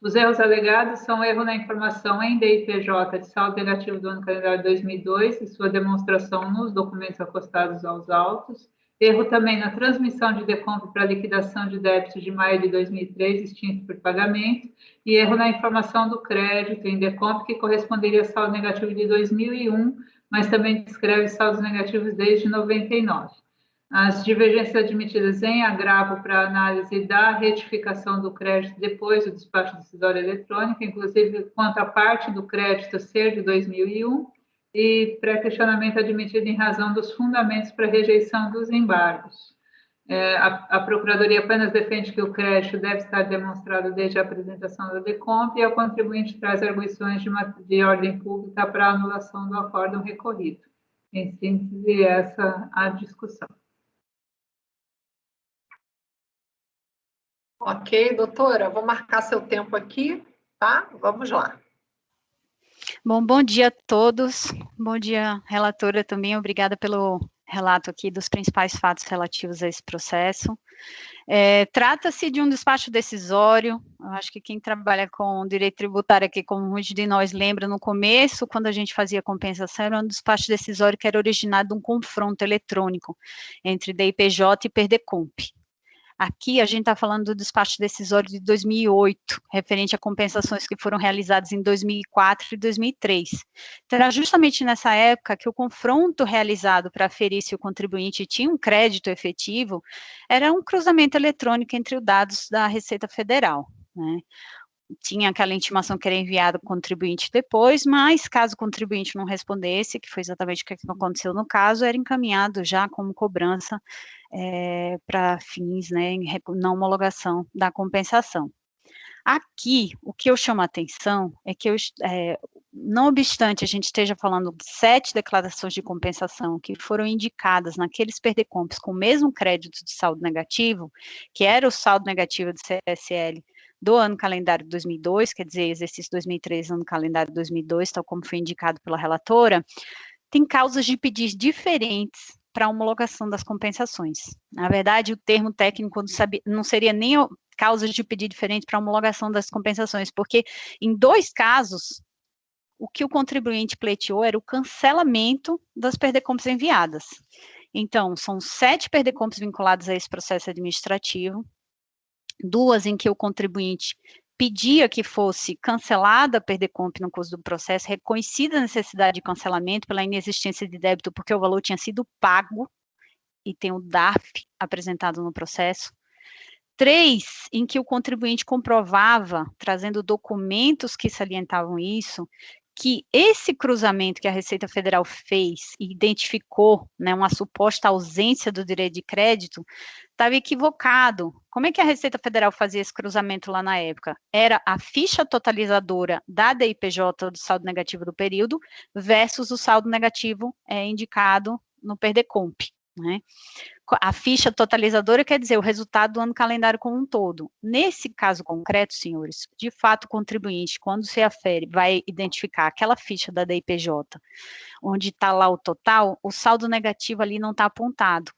Os erros alegados são erro na informação em DIPJ de saldo negativo do ano calendário 2002 e sua demonstração nos documentos acostados aos autos, erro também na transmissão de decompro para liquidação de débitos de maio de 2003, extinto por pagamento, e erro na informação do crédito em decompro, que corresponderia a saldo negativo de 2001, mas também descreve saldos negativos desde 99. As divergências admitidas em agravo para análise da retificação do crédito depois do despacho decisório eletrônico, inclusive quanto à parte do crédito ser de 2001, e pré-questionamento admitido em razão dos fundamentos para rejeição dos embargos. A Procuradoria apenas defende que o crédito deve estar demonstrado desde a apresentação da DECOMP e o contribuinte traz arguições de ordem pública para anulação do acórdão recorrido. Em síntese, essa a discussão. Ok, doutora, vou marcar seu tempo aqui, tá? Vamos lá. Bom dia a todos. Bom dia, relatora, também. Obrigada pelo relato aqui dos principais fatos relativos a esse processo. Trata-se de um despacho decisório. Eu acho que quem trabalha com direito tributário aqui, como muitos de nós lembram, no começo, quando a gente fazia compensação, era um despacho decisório que era originado de um confronto eletrônico entre DIPJ e Perdecomp. Aqui a gente está falando do despacho decisório de 2008, referente a compensações que foram realizadas em 2004 e 2003. Então, era justamente nessa época que o confronto realizado para aferir se o contribuinte tinha um crédito efetivo, era um cruzamento eletrônico entre os dados da Receita Federal, né? Tinha aquela intimação que era enviada ao contribuinte depois, mas caso o contribuinte não respondesse, que foi exatamente o que aconteceu no caso, era encaminhado já como cobrança para fins, né, na homologação da compensação. Aqui, o que eu chamo a atenção é que, não obstante a gente esteja falando de 7 declarações de compensação que foram indicadas naqueles perdecompes com o mesmo crédito de saldo negativo, que era o saldo negativo do CSL do ano calendário 2002, quer dizer, exercício 2003, ano calendário 2002, tal como foi indicado pela relatora, tem causas de pedidos diferentes para a homologação das compensações. Na verdade, o termo técnico não seria nem causas de pedido diferente para a homologação das compensações, porque em 2 casos, o que o contribuinte pleiteou era o cancelamento das perdecompes enviadas. Então, são 7 perdecompes vinculadas a esse processo administrativo, 2 em que o contribuinte pedia que fosse cancelada a Perdecomp no curso do processo, reconhecida a necessidade de cancelamento pela inexistência de débito, porque o valor tinha sido pago, e tem o DARF apresentado no processo. 3, em que o contribuinte comprovava, trazendo documentos que salientavam isso, que esse cruzamento que a Receita Federal fez e identificou, né, uma suposta ausência do direito de crédito, estava equivocado. Como é que a Receita Federal fazia esse cruzamento lá na época? Era a ficha totalizadora da DIPJ do saldo negativo do período versus o saldo negativo indicado no Perdecomp, né? A ficha totalizadora quer dizer o resultado do ano calendário como um todo. Nesse caso concreto, senhores, de fato, o contribuinte, quando se afere, vai identificar aquela ficha da DIPJ, onde está lá o total, o saldo negativo ali não está apontado.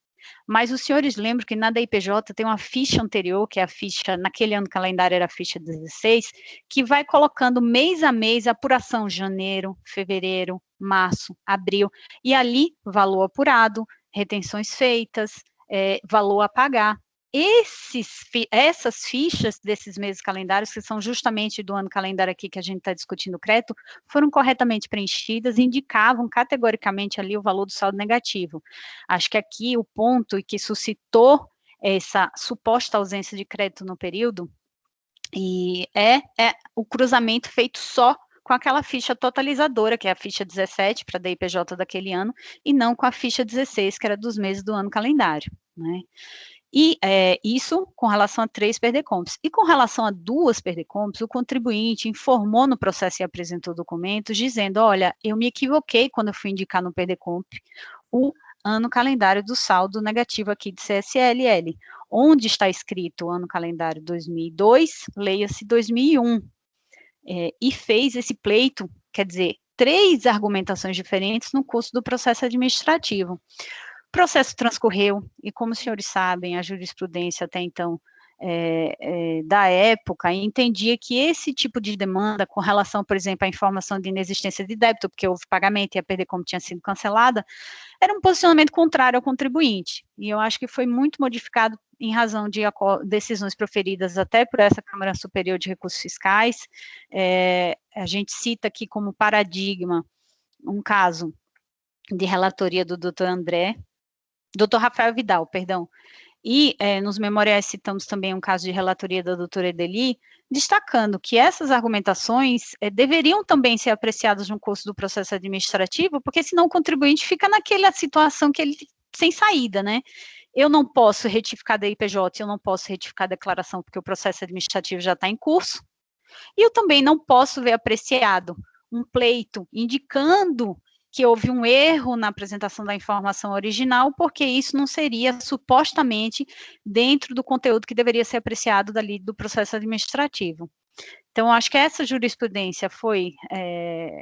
Mas os senhores lembram que na DIPJ tem uma ficha anterior, que é a ficha, naquele ano calendário era a ficha 16, que vai colocando mês a mês a apuração, janeiro, fevereiro, março, abril, e ali, valor apurado, retenções feitas, valor a pagar. Essas fichas desses meses calendários, que são justamente do ano calendário aqui que a gente está discutindo o crédito, foram corretamente preenchidas e indicavam categoricamente ali o valor do saldo negativo. Acho que aqui o ponto que suscitou essa suposta ausência de crédito no período e é o cruzamento feito só com aquela ficha totalizadora, que é a ficha 17 para a DIPJ daquele ano, e não com a ficha 16, que era dos meses do ano calendário, né? E isso com relação a 3 PERDECOMPs. E com relação a 2 PERDECOMPs, o contribuinte informou no processo e apresentou documentos dizendo, olha, eu me equivoquei quando eu fui indicar no PERDECOMP o ano calendário do saldo negativo aqui de CSLL, onde está escrito o ano calendário 2002, leia-se 2001. E fez esse pleito, quer dizer, 3 argumentações diferentes no curso do processo administrativo. O processo transcorreu, e como os senhores sabem, a jurisprudência até então da época entendia que esse tipo de demanda, com relação, por exemplo, à informação de inexistência de débito, porque houve pagamento e a PERDECOMP tinha sido cancelada, era um posicionamento contrário ao contribuinte, e eu acho que foi muito modificado em razão de decisões proferidas até por essa Câmara Superior de Recursos Fiscais. A gente cita aqui como paradigma um caso de relatoria do Dr. Rafael Vidal, perdão, e nos memoriais citamos também um caso de relatoria da doutora Edeli, destacando que essas argumentações deveriam também ser apreciadas no curso do processo administrativo, porque senão o contribuinte fica naquela situação que ele sem saída, né? Eu não posso retificar da IPJ, eu não posso retificar a declaração porque o processo administrativo já está em curso, e eu também não posso ver apreciado um pleito indicando que houve um erro na apresentação da informação original, porque isso não seria supostamente dentro do conteúdo que deveria ser apreciado dali do processo administrativo. Então, acho que essa jurisprudência foi,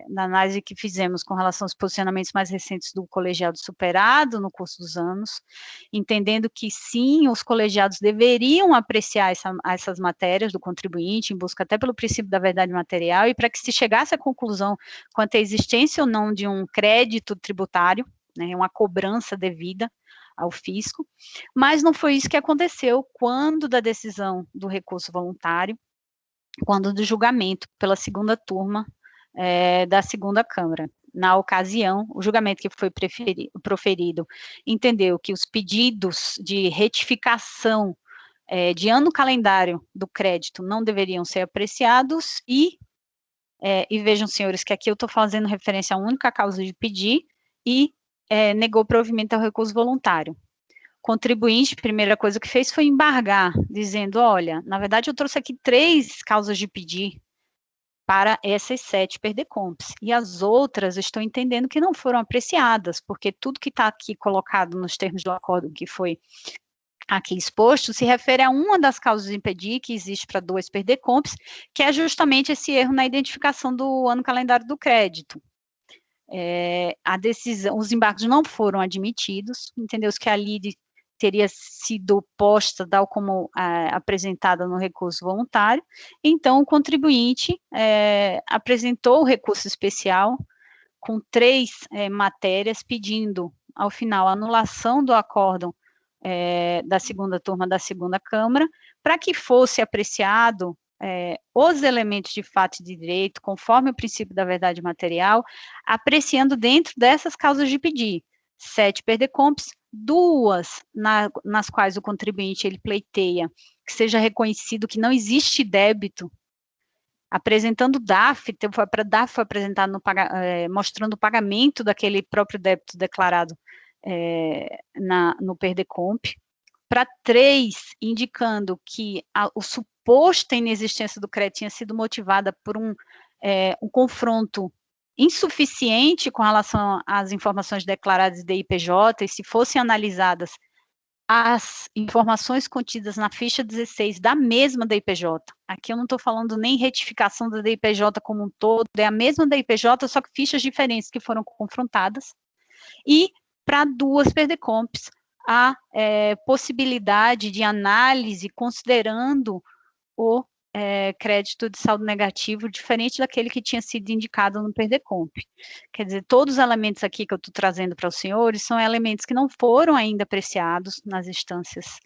na análise que fizemos com relação aos posicionamentos mais recentes do colegiado superado no curso dos anos, entendendo que sim, os colegiados deveriam apreciar essas matérias do contribuinte, em busca até pelo princípio da verdade material, e para que se chegasse à conclusão quanto à existência ou não de um crédito tributário, né, uma cobrança devida ao fisco, mas não foi isso que aconteceu quando da decisão do recurso voluntário, quando do julgamento pela segunda turma da segunda Câmara. Na ocasião, o julgamento que foi proferido entendeu que os pedidos de retificação de ano calendário do crédito não deveriam ser apreciados e vejam, senhores, que aqui eu estou fazendo referência à única causa de pedir e negou provimento ao recurso voluntário. Contribuinte, primeira coisa que fez foi embargar, dizendo, olha, na verdade eu trouxe aqui 3 causas de pedir para essas 7 PERDECOMPs, e as outras estou entendendo que não foram apreciadas, porque tudo que está aqui colocado nos termos do acordo que foi aqui exposto, se refere a uma das causas de pedir, que existe para 2 PERDECOMPs, que é justamente esse erro na identificação do ano calendário do crédito. A decisão, os embargos não foram admitidos, entendeu-se que a lide teria sido posta tal como apresentada no recurso voluntário, então o contribuinte apresentou o recurso especial com 3 matérias pedindo, ao final, a anulação do acórdão da segunda turma da segunda Câmara, para que fosse apreciado os elementos de fato e de direito, conforme o princípio da verdade material, apreciando dentro dessas causas de pedir, 7 PERDECOMPs, 2 nas quais o contribuinte ele pleiteia que seja reconhecido que não existe débito, apresentando DAF, para DAF foi apresentado mostrando o pagamento daquele próprio débito declarado no PERDECOMP, para 3, indicando que o suposta inexistência do crédito tinha sido motivada por um confronto insuficiente com relação às informações declaradas de IPJ, e se fossem analisadas, as informações contidas na ficha 16 da mesma DIPJ. Aqui eu não estou falando nem retificação da DIPJ como um todo, é a mesma DIPJ, só que fichas diferentes que foram confrontadas. E para 2 PERDECOMPs, a possibilidade de análise considerando o crédito de saldo negativo, diferente daquele que tinha sido indicado no PERDECOMP. Quer dizer, todos os elementos aqui que eu estou trazendo para os senhores são elementos que não foram ainda apreciados nas instâncias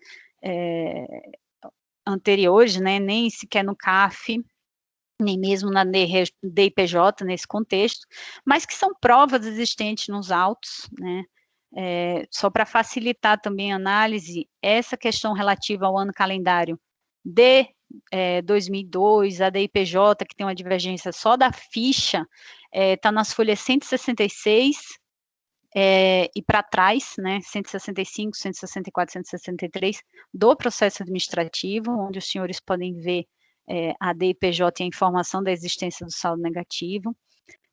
anteriores, né, nem sequer no CAF, nem mesmo na DIPJ, nesse contexto, mas que são provas existentes nos autos, né. Só para facilitar também a análise, essa questão relativa ao ano calendário de 2002, a DIPJ, que tem uma divergência só da ficha, está nas folhas 166 e para trás, né, 165, 164, 163, do processo administrativo, onde os senhores podem ver a DIPJ e a informação da existência do saldo negativo.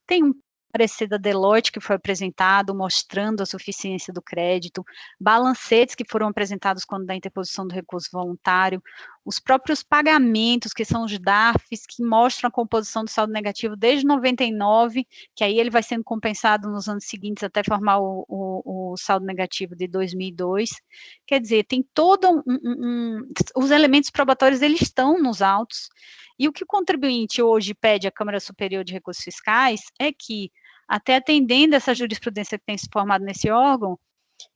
Tem um parecer da Deloitte que foi apresentado, mostrando a suficiência do crédito, balancetes que foram apresentados quando da interposição do recurso voluntário, os próprios pagamentos, que são os DARFs, que mostram a composição do saldo negativo desde 99, que aí ele vai sendo compensado nos anos seguintes até formar o saldo negativo de 2002. Quer dizer, tem todo os elementos probatórios, eles estão nos autos, e o que o contribuinte hoje pede à Câmara Superior de Recursos Fiscais é que, até atendendo essa jurisprudência que tem se formado nesse órgão,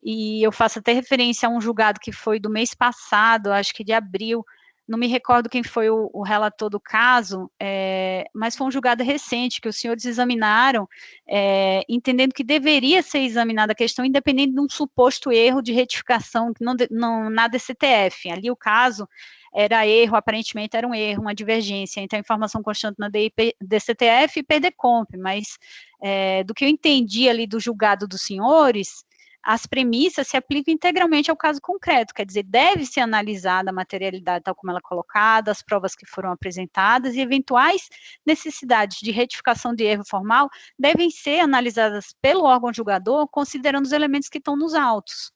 e eu faço até referência a um julgado que foi do mês passado, acho que de abril, não me recordo quem foi o relator do caso, mas foi um julgado recente, que os senhores examinaram, entendendo que deveria ser examinada a questão, independente de um suposto erro de retificação, que na DCTF, ali o caso era erro, aparentemente era um erro, uma divergência entre a informação constante na DCTF e PERDECOMP, mas do que eu entendi ali do julgado dos senhores, as premissas se aplicam integralmente ao caso concreto, quer dizer, deve ser analisada a materialidade tal como ela é colocada, as provas que foram apresentadas e eventuais necessidades de retificação de erro formal devem ser analisadas pelo órgão julgador, considerando os elementos que estão nos autos.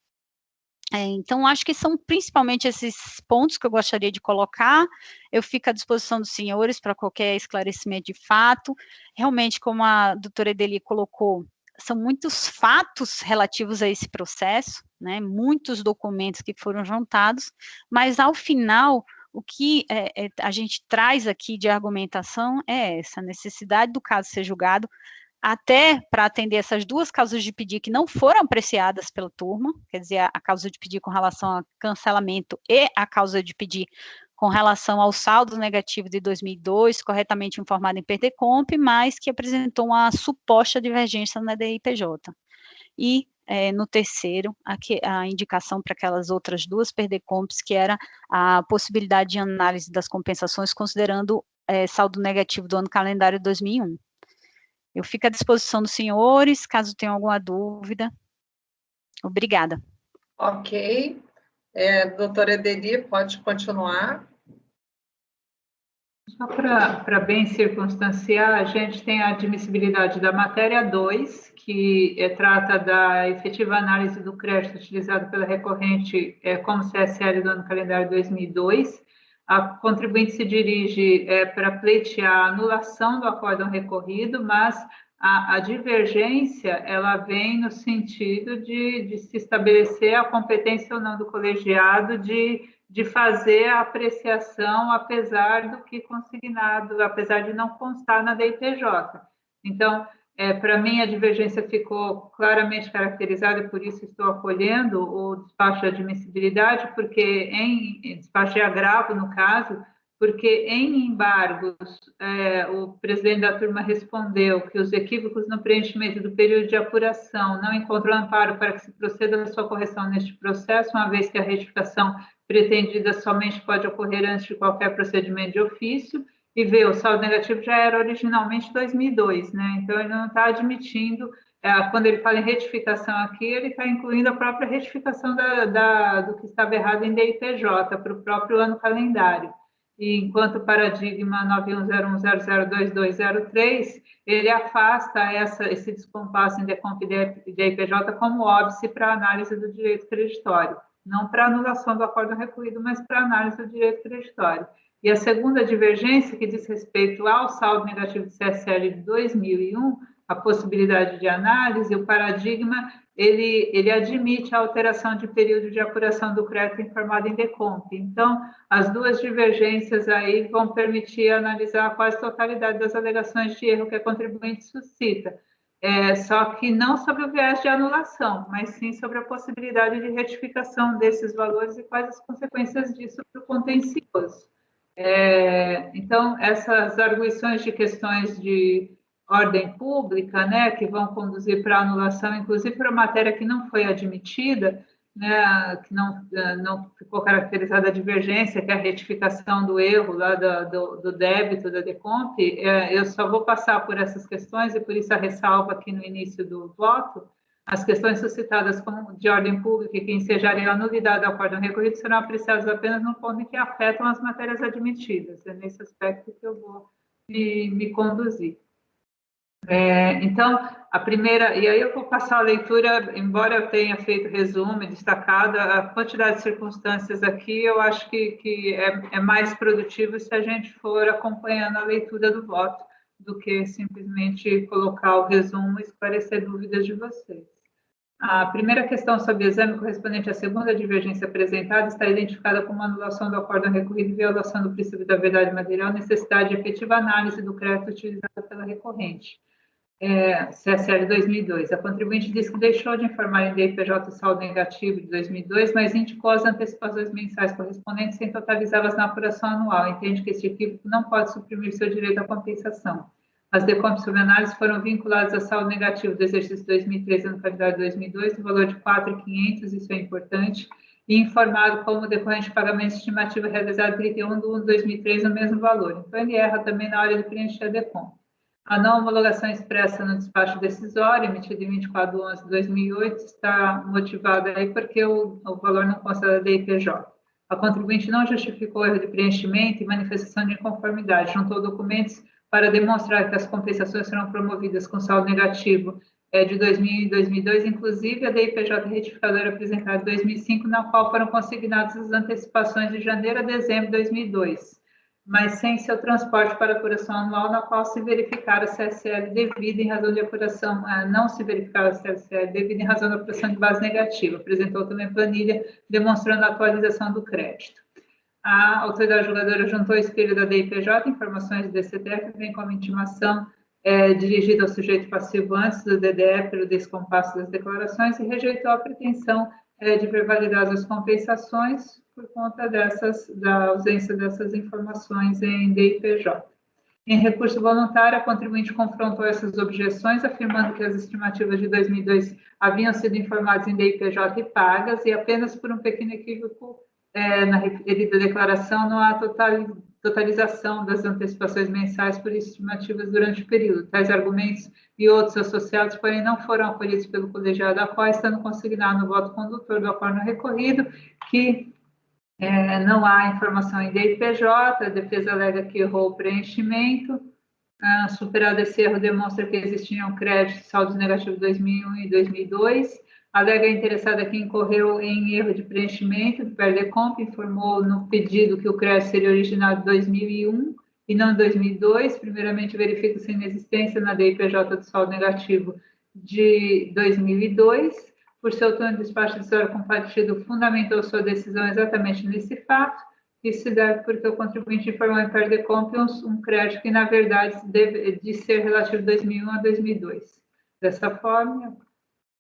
Então, acho que são principalmente esses pontos que eu gostaria de colocar. Eu fico à disposição dos senhores para qualquer esclarecimento de fato. Realmente, como a doutora Edeli colocou, são muitos fatos relativos a esse processo, né, muitos documentos que foram juntados, mas, ao final, o que a gente traz aqui de argumentação é essa, a necessidade do caso ser julgado, até para atender essas 2 causas de pedir que não foram apreciadas pela turma, quer dizer, a causa de pedir com relação a cancelamento e a causa de pedir com relação ao saldo negativo de 2002, corretamente informado em PERDECOMP, mas que apresentou uma suposta divergência na DIPJ. E, no terceiro, a indicação para aquelas outras 2 PERDECOMPs, que era a possibilidade de análise das compensações, considerando saldo negativo do ano calendário 2001. Eu fico à disposição dos senhores, caso tenham alguma dúvida. Obrigada. Ok. Doutora Edeli, pode continuar. Só para bem circunstanciar, a gente tem a admissibilidade da matéria 2, que trata da efetiva análise do crédito utilizado pela recorrente como CSL do ano calendário 2002. A contribuinte se dirige para pleitear a anulação do acórdão recorrido, mas a divergência, ela vem no sentido de se estabelecer a competência ou não do colegiado de fazer a apreciação, apesar do que consignado, apesar de não constar na DIPJ. Então, para mim, a divergência ficou claramente caracterizada, e por isso estou acolhendo o despacho de admissibilidade, porque em despacho de agravo, no caso, porque em embargos, o presidente da turma respondeu que os equívocos no preenchimento do período de apuração não encontram amparo para que se proceda à sua correção neste processo, uma vez que a retificação pretendida somente pode ocorrer antes de qualquer procedimento de ofício, e vê, o saldo negativo já era originalmente 2002, né? Então, ele não está admitindo, quando ele fala em retificação aqui, ele está incluindo a própria retificação do que estava errado em DIPJ, para o próprio ano calendário. E enquanto o paradigma 9101002203, ele afasta esse descompasso em DECOMP e DIPJ como óbice para análise do direito creditório. não para anulação do acórdão recorrido, mas para análise do direito creditório. E a segunda divergência, que diz respeito ao saldo negativo de CSL de 2001, a possibilidade de análise, o paradigma, ele admite a alteração de período de apuração do crédito informado em DECOMP. Então, as duas divergências aí vão permitir analisar a quase totalidade das alegações de erro que a contribuinte suscita. Só que não sobre o viés de anulação, mas sim sobre a possibilidade de retificação desses valores e quais as consequências disso para o contencioso. Então, essas arguições de questões de ordem pública, né, que vão conduzir para anulação, inclusive para matéria que não foi admitida, né, que não ficou caracterizada a divergência, que é a retificação do erro lá do débito da DECOMP, eu só vou passar por essas questões, e por isso a ressalva aqui no início do voto. As questões suscitadas como de ordem pública e que ensejarem a nulidade do acórdão recorrido serão apreciadas apenas no ponto em que afetam as matérias admitidas. É nesse aspecto que eu vou me conduzir. Então, a primeira, e aí eu vou passar a leitura, embora eu tenha feito resumo e destacado, a quantidade de circunstâncias aqui, eu acho que é mais produtivo se a gente for acompanhando a leitura do voto, do que simplesmente colocar o resumo e esclarecer dúvidas de vocês. A primeira questão sobre o exame correspondente à segunda divergência apresentada está identificada como anulação do acórdão recorrido e violação do princípio da verdade material, necessidade de efetiva análise do crédito utilizado pela recorrente. CSL 2002. A contribuinte diz que deixou de informar em DIPJ o saldo negativo de 2002, mas indicou as antecipações mensais correspondentes sem totalizá-las na apuração anual. Entende que este equívoco não pode suprimir seu direito à compensação. As DECOMP sob análise foram vinculadas a saldo negativo do exercício 2013 no calendário 2002, no valor de 4.500, isso é importante, e informado como decorrente de pagamento estimativo realizado 31/1/2003 no mesmo valor. Então, ele erra também na hora de preencher a DECOMP. A não homologação expressa no despacho decisório, emitido em 24/11/2008, está motivada aí porque o valor não consta da DIPJ. A contribuinte não justificou erro de preenchimento e manifestação de inconformidade, juntou documentos para demonstrar que as compensações serão promovidas com saldo negativo de 2000 e 2002, inclusive a DIPJ retificadora apresentada em 2005, na qual foram consignadas as antecipações de janeiro a dezembro de 2002. Mas sem seu transporte para apuração anual, na qual se verificar a CSL devida em razão de apuração, não se verificar a CSL devida em razão da apuração de base negativa. Apresentou também planilha demonstrando a atualização do crédito. A autoridade julgadora juntou ao espelho da DIPJ informações do DCTF, bem como intimação dirigida ao sujeito passivo antes do DDE pelo descompasso das declarações e rejeitou a pretensão de verbalidade das compensações por conta da ausência dessas informações em DIPJ. Em recurso voluntário, a contribuinte confrontou essas objeções, afirmando que as estimativas de 2002 haviam sido informadas em DIPJ e pagas, e apenas por um pequeno equívoco na referida declaração não há totalização das antecipações mensais por estimativas durante o período. Tais argumentos e outros associados, porém, não foram acolhidos pelo colegiado da qual, estando consignado no voto condutor do acórdão recorrido, que não há informação em DIPJ, a defesa alega que errou o preenchimento, superado esse erro demonstra que existiam créditos saldos negativos 2001 e 2002, alega a interessada que incorreu em erro de preenchimento do PERDECOMP, informou no pedido que o crédito seria originado em 2001 e não em 2002, primeiramente verifica-se a inexistência na DIPJ do saldo negativo de 2002, por seu tom de despacho decisório compartido, fundamentou sua decisão exatamente nesse fato. Isso se deve porque o contribuinte informou em PERDECOMP um crédito que, na verdade, deve de ser relativo de 2001 a 2002. Dessa forma,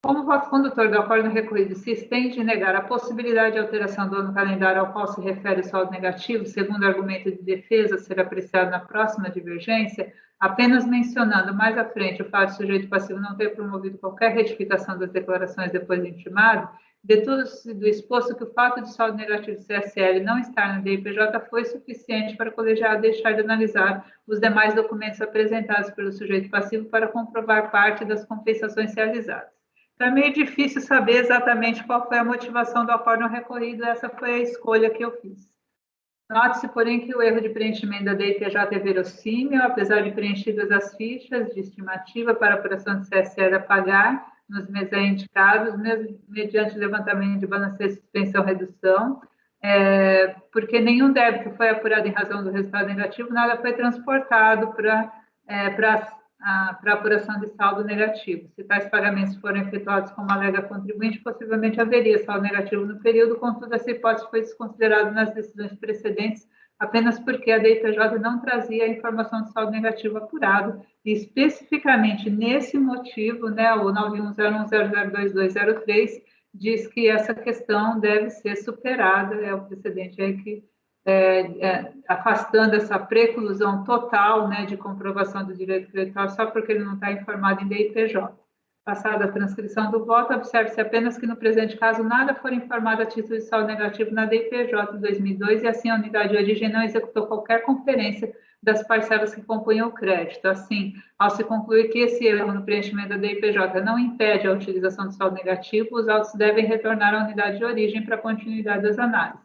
como o voto condutor do acórdão recorrido se estende a negar a possibilidade de alteração do ano calendário ao qual se refere o saldo negativo, segundo o argumento de defesa a ser apreciado na próxima divergência, apenas mencionando mais à frente o fato de o sujeito passivo não ter promovido qualquer retificação das declarações depois de intimado, de tudo do exposto que o fato de saldo negativo do CSL não estar no DIPJ foi suficiente para o colegiado deixar de analisar os demais documentos apresentados pelo sujeito passivo para comprovar parte das compensações realizadas. Então, é meio difícil saber exatamente qual foi a motivação do acórdão recorrido, essa foi a escolha que eu fiz. Note-se, porém, que o erro de preenchimento da DIPJ é verossímil, apesar de preenchidas as fichas de estimativa para a apuração de CSL a pagar, nos meses indicados, mesmo mediante levantamento de balancete, suspensão, redução, porque nenhum débito foi apurado em razão do resultado negativo, nada foi transportado para apuração de saldo negativo. Se tais pagamentos forem efetuados como alega contribuinte, possivelmente haveria saldo negativo no período, contudo, essa hipótese foi desconsiderada nas decisões precedentes, apenas porque a DIPJ não trazia a informação de saldo negativo apurado, e especificamente nesse motivo, né, o 9101002203, diz que essa questão deve ser superada, é o precedente aí que, afastando essa preclusão total, né, de comprovação do direito creditório, só porque ele não está informado em DIPJ. Passada a transcrição do voto, observe-se apenas que, no presente caso, nada for informado a título de saldo negativo na DIPJ de 2002 e, assim, a unidade de origem não executou qualquer conferência das parcelas que compunham o crédito. Assim, ao se concluir que esse erro no preenchimento da DIPJ não impede a utilização do saldo negativo, os autos devem retornar à unidade de origem para a continuidade das análises.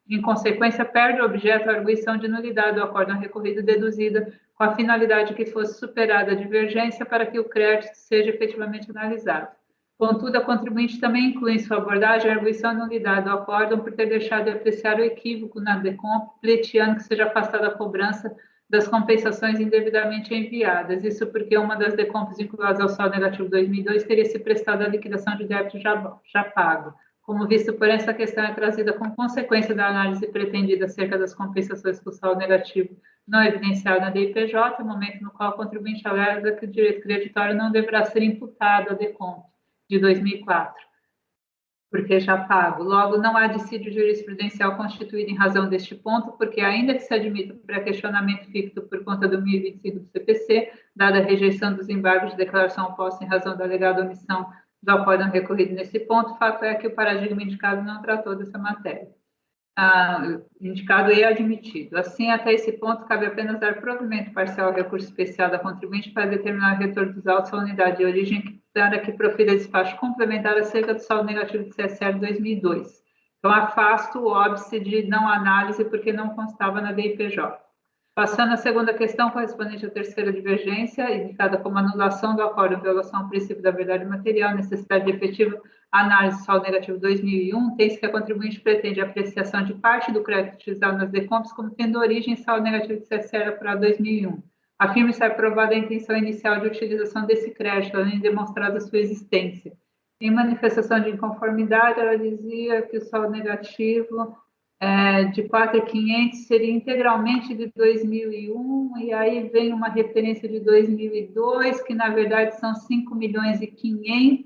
Em consequência, perde o objeto a arguição de nulidade do acórdão recorrido deduzida com a finalidade que fosse superada a divergência para que o crédito seja efetivamente analisado. Contudo, a contribuinte também inclui em sua abordagem a arguição de nulidade do acórdão por ter deixado de apreciar o equívoco na DECOMP, pleiteando que seja afastada a cobrança das compensações indevidamente enviadas. Isso porque uma das DECOMPs vinculadas ao saldo negativo 2002 teria se prestado à liquidação de débito já pago. Como visto, porém, essa questão é trazida como consequência da análise pretendida acerca das compensações com saldo negativo não evidenciado na DIPJ, momento no qual o contribuinte alega que o direito creditório não deverá ser imputado à DECOMP de 2004, porque já pago. Logo, não há dissídio jurisprudencial constituído em razão deste ponto, porque ainda que se admita o pré-questionamento ficto por conta do 1025 do CPC, dada a rejeição dos embargos de declaração oposta em razão da alegada omissão do acórdão recorrido nesse ponto, o fato é que o paradigma indicado não tratou dessa matéria. Indicado e admitido. Assim, até esse ponto, cabe apenas dar provimento parcial ao recurso especial da contribuinte para determinar o retorno dos autos à unidade de origem para que profira despacho complementar acerca do saldo negativo de CSR 2002. Então, afasto o óbice de não análise porque não constava na DIPJ. Passando à segunda questão, correspondente à terceira divergência, indicada como anulação do acórdão em violação ao princípio da verdade material, necessidade de efetiva análise do saldo negativo 2001, tem-se que a contribuinte pretende a apreciação de parte do crédito utilizado nas DECOMPs como tendo origem em saldo negativo de CSR para 2001. Afirma estar provada a intenção inicial de utilização desse crédito, além de demonstrada sua existência. Em manifestação de inconformidade, ela dizia que o saldo negativo de 4.500 seria integralmente de 2001, e aí vem uma referência de 2002, que na verdade são 5.500.000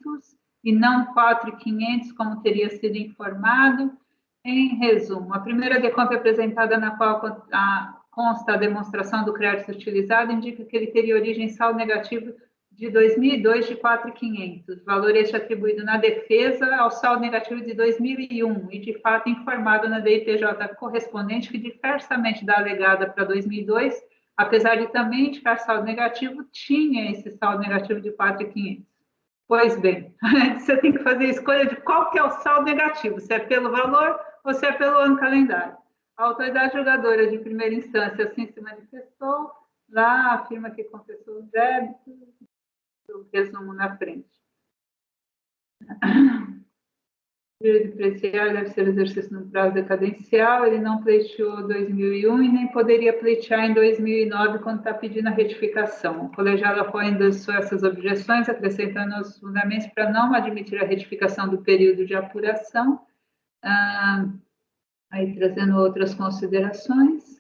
e não 4.500, como teria sido informado. Em resumo, a primeira DECOMP apresentada, na qual consta a demonstração do crédito utilizado, indica que ele teria origem em saldo negativo de 2002 de 4.500, valor este atribuído na defesa ao saldo negativo de 2001 e, de fato, informado na DIPJ correspondente que, diversamente da alegada para 2002, apesar de também indicar saldo negativo, tinha esse saldo negativo de 4.500. Pois bem, você tem que fazer a escolha de qual que é o saldo negativo, se é pelo valor ou se é pelo ano calendário. A autoridade julgadora de primeira instância assim se manifestou, lá afirma que confessou os débitos, o resumo na frente. O direito preciário deve ser exercido no prazo decadencial, ele não pleiteou 2001 e nem poderia pleitear em 2009 quando está pedindo a retificação. O colegiado apoia essas objeções, acrescentando os fundamentos para não admitir a retificação do período de apuração, aí trazendo outras considerações.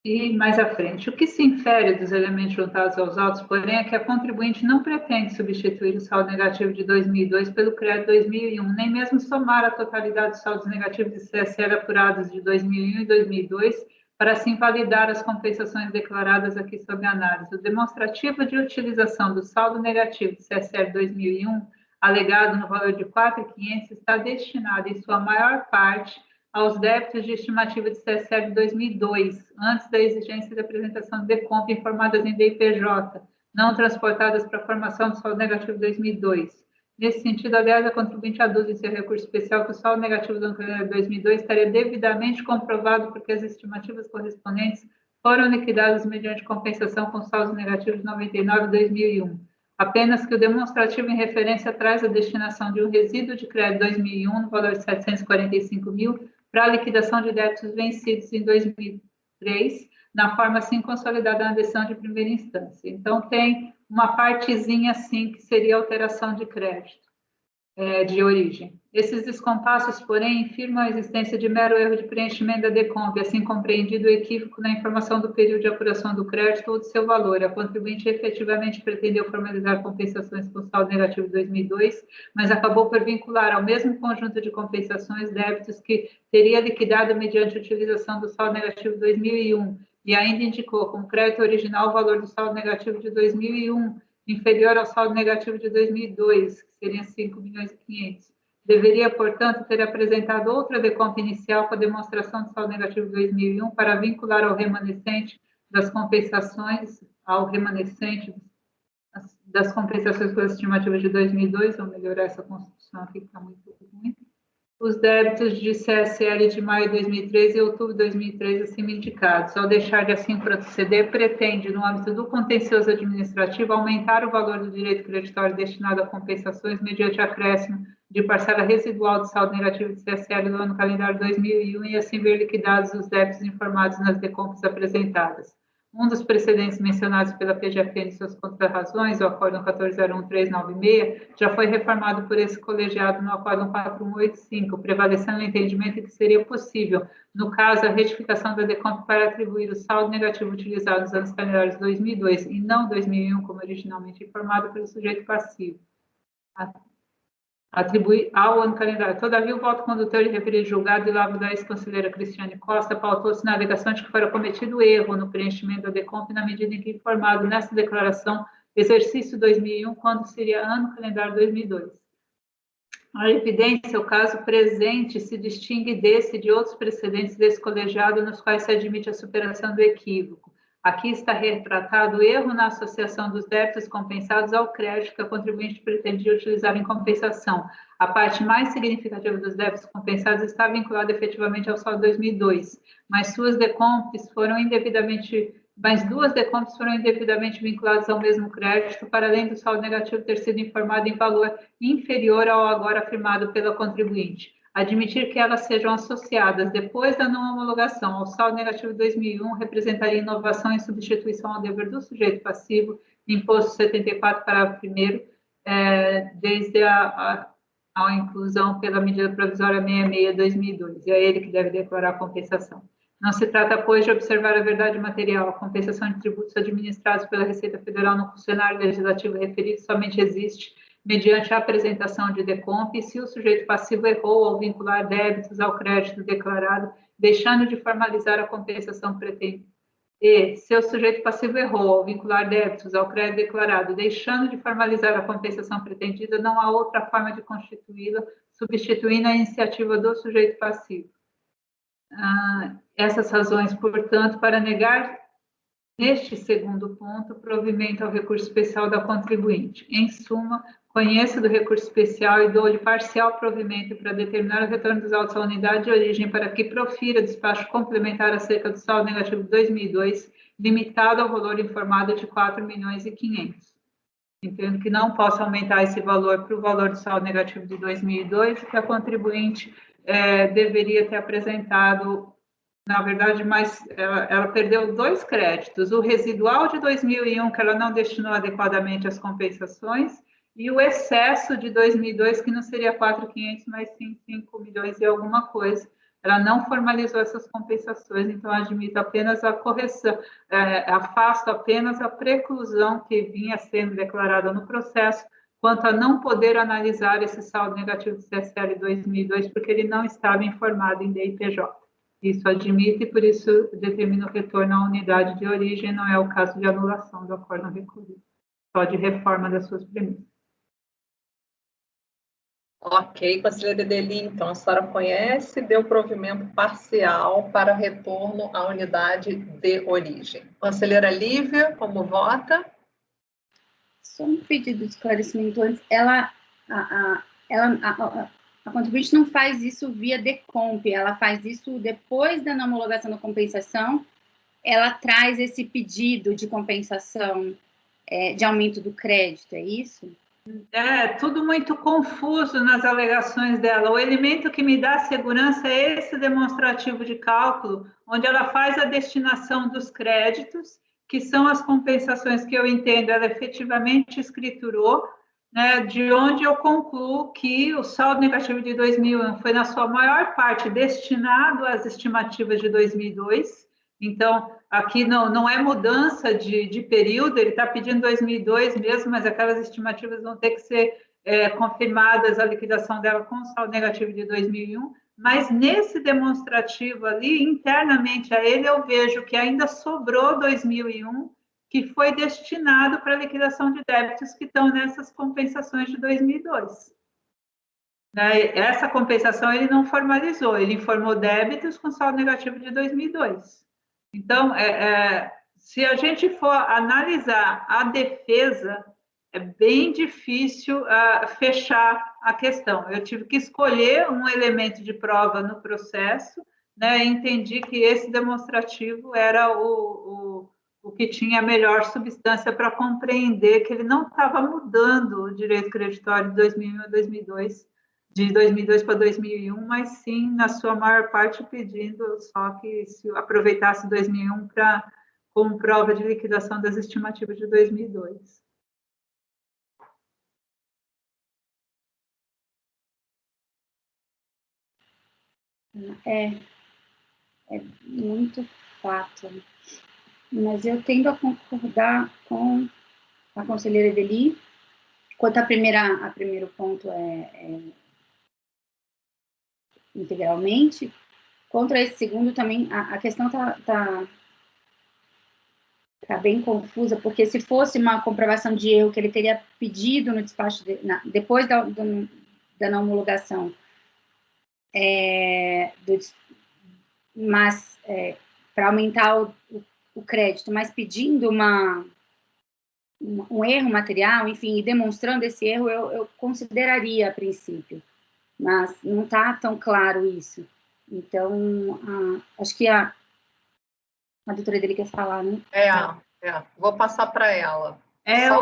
E mais à frente, o que se infere dos elementos juntados aos autos, porém, é que a contribuinte não pretende substituir o saldo negativo de 2002 pelo crédito 2001, nem mesmo somar a totalidade dos saldos negativos de CSR apurados de 2001 e 2002, para assim validar as compensações declaradas aqui sob análise. O demonstrativo de utilização do saldo negativo de CSR 2001, alegado no valor de 4.500, está destinado, em sua maior parte, aos débitos de estimativa de CSR de 2002, antes da exigência de apresentação de DECOMP informadas em DIPJ, não transportadas para a formação do saldo negativo de 2002. Nesse sentido, aliás, a contribuinte aduz em seu recurso especial que o saldo negativo do ano de 2002 estaria devidamente comprovado porque as estimativas correspondentes foram liquidadas mediante compensação com saldos negativos de 99 e 2001. apenas que o demonstrativo em referência traz a destinação de um resíduo de crédito 2001 no valor de 745 mil para a liquidação de débitos vencidos em 2003, na forma assim consolidada na decisão de primeira instância. Então, tem uma partezinha assim que seria alteração de crédito de origem. Esses descompassos, porém, infirmam a existência de mero erro de preenchimento da DECOMP, assim compreendido o equívoco na informação do período de apuração do crédito ou de seu valor. A contribuinte efetivamente pretendeu formalizar compensações com saldo negativo de 2002, mas acabou por vincular ao mesmo conjunto de compensações débitos que teria liquidado mediante utilização do saldo negativo de 2001, e ainda indicou como crédito original o valor do saldo negativo de 2001, inferior ao saldo negativo de 2002, que seria 5.500.000. Deveria, portanto, ter apresentado outra DECOMP inicial com a demonstração do saldo negativo de 2001 para vincular ao remanescente das compensações, das compensações com as estimativas de 2002, vou melhorar essa construção aqui que está muito ruim, os débitos de CSL de maio de 2013 e outubro de 2013 acima indicados. Ao deixar de assim proceder, pretende, no âmbito do contencioso administrativo, aumentar o valor do direito creditório destinado a compensações mediante acréscimo de parcela residual de saldo negativo de CSL do ano calendário 2001 e assim ver liquidados os débitos informados nas DECOMPs apresentadas. Um dos precedentes mencionados pela PGFN em suas contrarrazões, o Acórdão 1401.396, já foi reformado por esse colegiado no Acórdão 4185, prevalecendo o entendimento de que seria possível, no caso, a retificação da DECOMP para atribuir o saldo negativo utilizado nos anos calendários 2002 e não 2001, como originalmente informado pelo sujeito passivo. Atribuir ao ano calendário. Todavia, o voto condutor de referido julgado e laudo da ex-conselheira Cristiane Costa pautou-se na alegação de que fora cometido erro no preenchimento da DECOMP na medida em que informado nessa declaração exercício 2001, quando seria ano calendário 2002. A evidência, o caso presente, se distingue desse e de outros precedentes desse colegiado nos quais se admite a superação do equívoco. Aqui está retratado o erro na associação dos débitos compensados ao crédito que a contribuinte pretendia utilizar em compensação. A parte mais significativa dos débitos compensados está vinculada efetivamente ao saldo 2002, mas duas DECOMPs foram indevidamente vinculadas ao mesmo crédito, para além do saldo negativo ter sido informado em valor inferior ao agora afirmado pela contribuinte. Admitir que elas sejam associadas depois da não homologação ao saldo negativo de 2001 representaria inovação em substituição ao dever do sujeito passivo, imposto 74, parágrafo 1º, desde a inclusão pela medida provisória 66/2002, e é ele que deve declarar a compensação. Não se trata, pois, de observar a verdade material. A compensação de tributos administrados pela Receita Federal no cenário legislativo referido somente existe mediante a apresentação de DECOMP, e se o sujeito passivo errou ao vincular débitos ao crédito declarado, deixando de formalizar a compensação pretendida. E, se o sujeito passivo errou ao vincular débitos ao crédito declarado, deixando de formalizar a compensação pretendida, não há outra forma de constituí-la, substituindo a iniciativa do sujeito passivo. Essas razões, portanto, para negar, neste segundo ponto, provimento ao recurso especial da contribuinte. Em suma, conheço do recurso especial e dou-lhe parcial provimento para determinar o retorno dos autos à unidade de origem para que profira despacho complementar acerca do saldo negativo de 2002, limitado ao valor informado de 4.500.000. Entendo que não posso aumentar esse valor para o valor do saldo negativo de 2002, que a contribuinte deveria ter apresentado, na verdade, mas ela perdeu 2 créditos, o residual de 2001, que ela não destinou adequadamente às compensações, e o excesso de 2002, que não seria 4.500, mas sim 5 milhões e alguma coisa. Ela não formalizou essas compensações, então admito apenas a correção, afasto apenas a preclusão que vinha sendo declarada no processo, quanto a não poder analisar esse saldo negativo de CSL 2002, porque ele não estava informado em DIPJ. Isso admito e, por isso, determina o retorno à unidade de origem, não é o caso de anulação do acórdão recolhido, só de reforma das suas premissas. Ok, conselheira Edeli, então a senhora conhece, deu provimento parcial para retorno à unidade de origem. Conselheira Lívia, como vota? Só um pedido de esclarecimento antes. A contribuinte não faz isso via DECOMP, ela faz isso depois da não homologação da compensação, ela traz esse pedido de compensação de aumento do crédito, é isso? É tudo muito confuso nas alegações dela. O elemento que me dá segurança é esse demonstrativo de cálculo, onde ela faz a destinação dos créditos, que são as compensações que eu entendo ela efetivamente escriturou, né, de onde eu concluo que o saldo negativo de 2001 foi, na sua maior parte, destinado às estimativas de 2002. Então, aqui não é mudança de período, ele está pedindo 2002 mesmo, mas aquelas estimativas vão ter que ser confirmadas, a liquidação dela com o saldo negativo de 2001. Mas nesse demonstrativo ali, internamente a ele, eu vejo que ainda sobrou 2001, que foi destinado para a liquidação de débitos que estão nessas compensações de 2002. Essa compensação ele não formalizou, ele informou débitos com saldo negativo de 2002. Então, se a gente for analisar a defesa, é bem difícil fechar a questão. Eu tive que escolher um elemento de prova no processo, né, e entendi que esse demonstrativo era o que tinha a melhor substância para compreender que ele não estava mudando o direito creditório de 2001 a 2002, de 2002 para 2001, mas sim, na sua maior parte, pedindo só que se aproveitasse 2001 como prova de liquidação das estimativas de 2002. É muito fato, mas eu tendo a concordar com a conselheira Edeli. Quanto a primeiro ponto integralmente, contra esse segundo também, a questão tá bem confusa, porque se fosse uma comprovação de erro que ele teria pedido no despacho, depois da não homologação, mas para aumentar o crédito, mas pedindo um erro material, enfim, e demonstrando esse erro, eu consideraria a princípio, mas não está tão claro isso. Então, acho que a doutora dele quer falar, né? Vou passar para ela.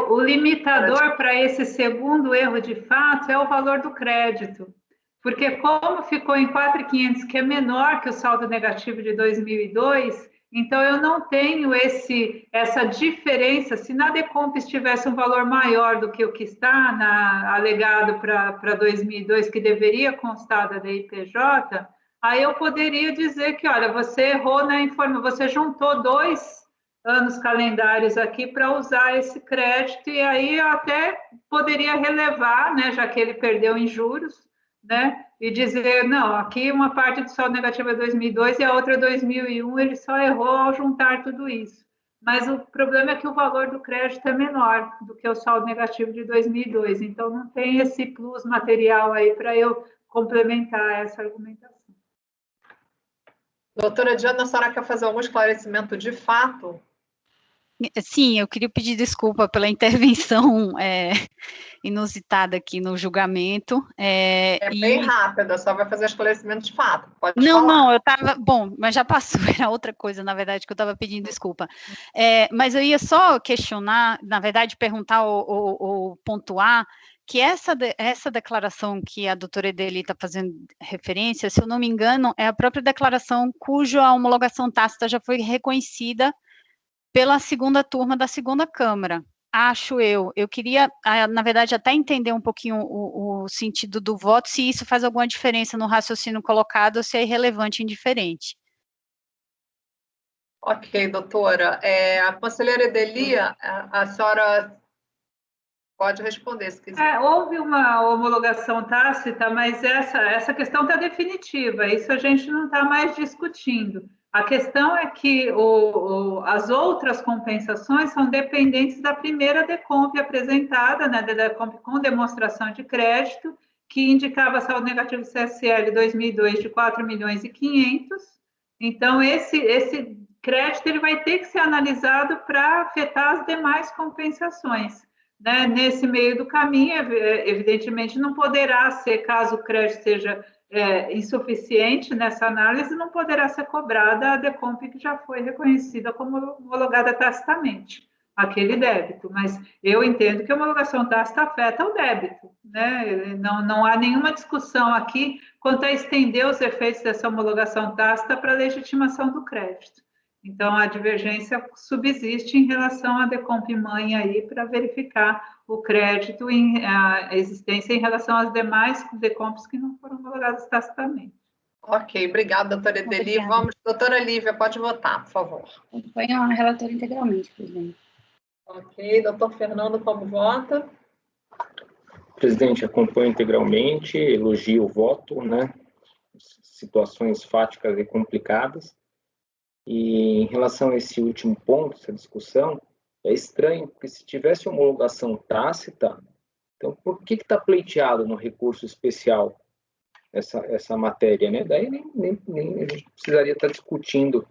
O limitador para esse segundo erro de fato é o valor do crédito, porque como ficou em 4.500, que é menor que o saldo negativo de 2002, então eu não tenho essa diferença. Se na Decompes tivesse um valor maior do que o que está alegado para 2002, que deveria constar da DIPJ, aí eu poderia dizer que, olha, você errou na informação, você juntou 2 anos calendários aqui para usar esse crédito, e aí eu até poderia relevar, né, já que ele perdeu em juros, né, e dizer, não, aqui uma parte do saldo negativo é 2002 e a outra é 2001, ele só errou ao juntar tudo isso. Mas o problema é que o valor do crédito é menor do que o saldo negativo de 2002, então não tem esse plus material aí para eu complementar essa argumentação. Doutora Diana, a senhora quer fazer algum esclarecimento de fato? Sim, eu queria pedir desculpa pela intervenção inusitada aqui no julgamento. Bem rápida, só vai fazer esclarecimento de fato. Pode falar. Não, eu estava... Bom, mas já passou, era outra coisa, na verdade, que eu estava pedindo desculpa. Mas eu ia só questionar, na verdade, perguntar ou pontuar que essa declaração que a doutora Edeli está fazendo referência, se eu não me engano, é a própria declaração cuja homologação tácita já foi reconhecida pela segunda turma da segunda Câmara, acho eu. Eu queria, na verdade, até entender um pouquinho o sentido do voto, se isso faz alguma diferença no raciocínio colocado, ou se é irrelevante e indiferente. Ok, doutora. A conselheira Edeli, a senhora pode responder, se quiser. Houve uma homologação tácita, mas essa questão está definitiva, isso a gente não está mais discutindo. A questão é que as outras compensações são dependentes da primeira Decomp apresentada, né, da Decomp com demonstração de crédito, que indicava saldo negativo CSL 2002 de 4.500.000. Então, esse crédito ele vai ter que ser analisado para afetar as demais compensações. Né? Nesse meio do caminho, evidentemente, não poderá ser, caso o crédito seja insuficiente nessa análise, não poderá ser cobrada a Decomp que já foi reconhecida como homologada tacitamente. aquele débito. Mas eu entendo que a homologação tácita afeta o débito, né? Não há nenhuma discussão aqui quanto a estender os efeitos dessa homologação tácita para a legitimação do crédito. Então, a divergência subsiste em relação à Decomp-mãe aí para verificar o crédito, a existência em relação às demais Decomps que não foram homologadas tacitamente. Ok, obrigada, doutora Edeli. Vamos, doutora Lívia, pode votar, por favor. Acompanho a relatora integralmente, presidente. Ok, doutor Fernando, como vota? Presidente, acompanho integralmente, elogio o voto, né? Situações fáticas e complicadas. E em relação a esse último ponto, essa discussão, é estranho, porque se tivesse homologação tácita, então por que está pleiteado no recurso especial essa matéria, né? Daí nem a gente precisaria estar discutindo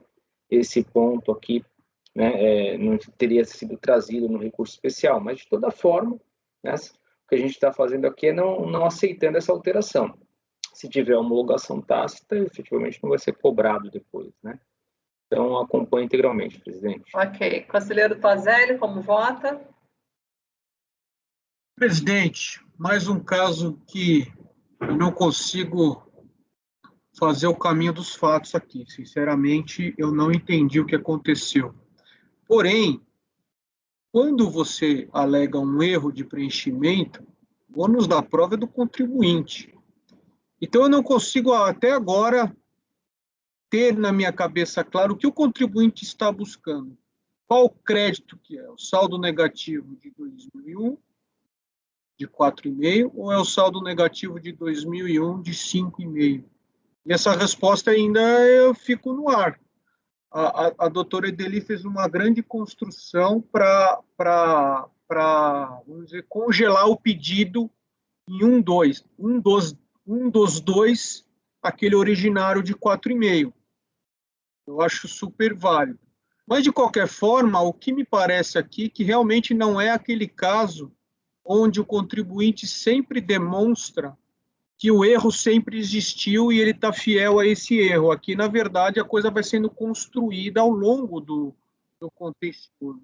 esse ponto aqui, né? Não teria sido trazido no recurso especial, mas de toda forma, né? O que a gente está fazendo aqui é não aceitando essa alteração. Se tiver homologação tácita, efetivamente não vai ser cobrado depois, né? Então, acompanho integralmente, presidente. Ok. Conselheiro Tozelli, como vota? Presidente, mais um caso que eu não consigo fazer o caminho dos fatos aqui. Sinceramente, eu não entendi o que aconteceu. Porém, quando você alega um erro de preenchimento, o ônus da prova é do contribuinte. Então, eu não consigo, até agora, ter na minha cabeça claro o que o contribuinte está buscando. Qual o crédito que é? O saldo negativo de 2001, de 4,5, ou é o saldo negativo de 2001, de 5,5? E essa resposta ainda eu fico no ar. A doutora Edeli fez uma grande construção para vamos dizer, congelar o pedido em 1,2. Um dos dois, aquele originário de 4,5. Eu acho super válido. Mas, de qualquer forma, o que me parece aqui que realmente não é aquele caso onde o contribuinte sempre demonstra que o erro sempre existiu e ele está fiel a esse erro. Aqui, na verdade, a coisa vai sendo construída ao longo do contexto.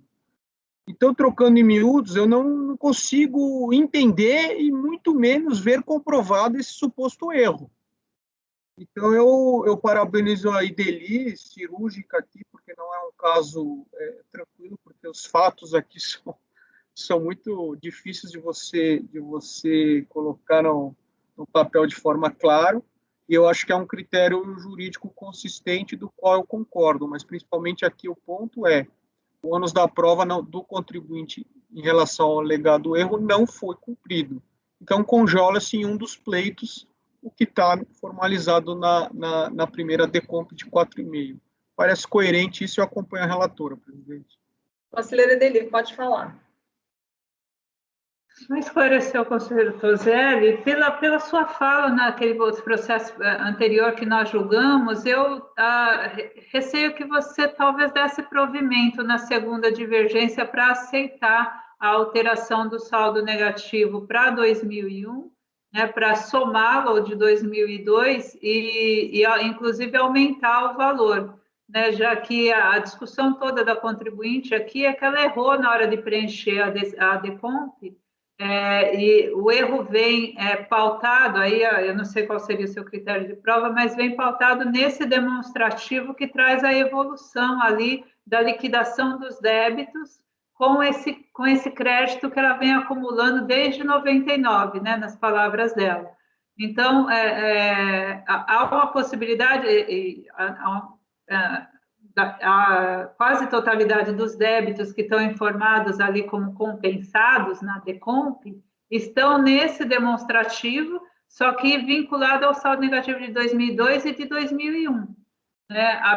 Então, trocando em miúdos, eu não consigo entender e muito menos ver comprovado esse suposto erro. Então, eu parabenizo a Edeli, cirúrgica aqui, porque não é um caso tranquilo, porque os fatos aqui são muito difíceis de você colocar no papel de forma clara, e eu acho que é um critério jurídico consistente do qual eu concordo, mas principalmente aqui o ponto é o ônus da prova do contribuinte em relação ao alegado erro não foi cumprido. Então, congela-se em um dos pleitos o que está formalizado na primeira Decomp de 4,5. Parece coerente isso, eu acompanho a relatora, presidente. Conselheira Edeli, pode falar. Só esclarecer o conselheiro Tozelli, pela sua fala naquele outro processo anterior que nós julgamos, eu receio que você talvez desse provimento na segunda divergência para aceitar a alteração do saldo negativo para 2001, né, para somá-lo ao de 2002 e inclusive aumentar o valor, né, já que a discussão toda da contribuinte aqui é que ela errou na hora de preencher a Decomp, e o erro vem pautado, aí eu não sei qual seria o seu critério de prova, mas vem pautado nesse demonstrativo que traz a evolução ali da liquidação dos débitos com esse crédito que ela vem acumulando desde 99, né, nas palavras dela. Então, há uma possibilidade, a quase totalidade dos débitos que estão informados ali como compensados na Decomp estão nesse demonstrativo, só que vinculado ao saldo negativo de 2002 e de 2001. A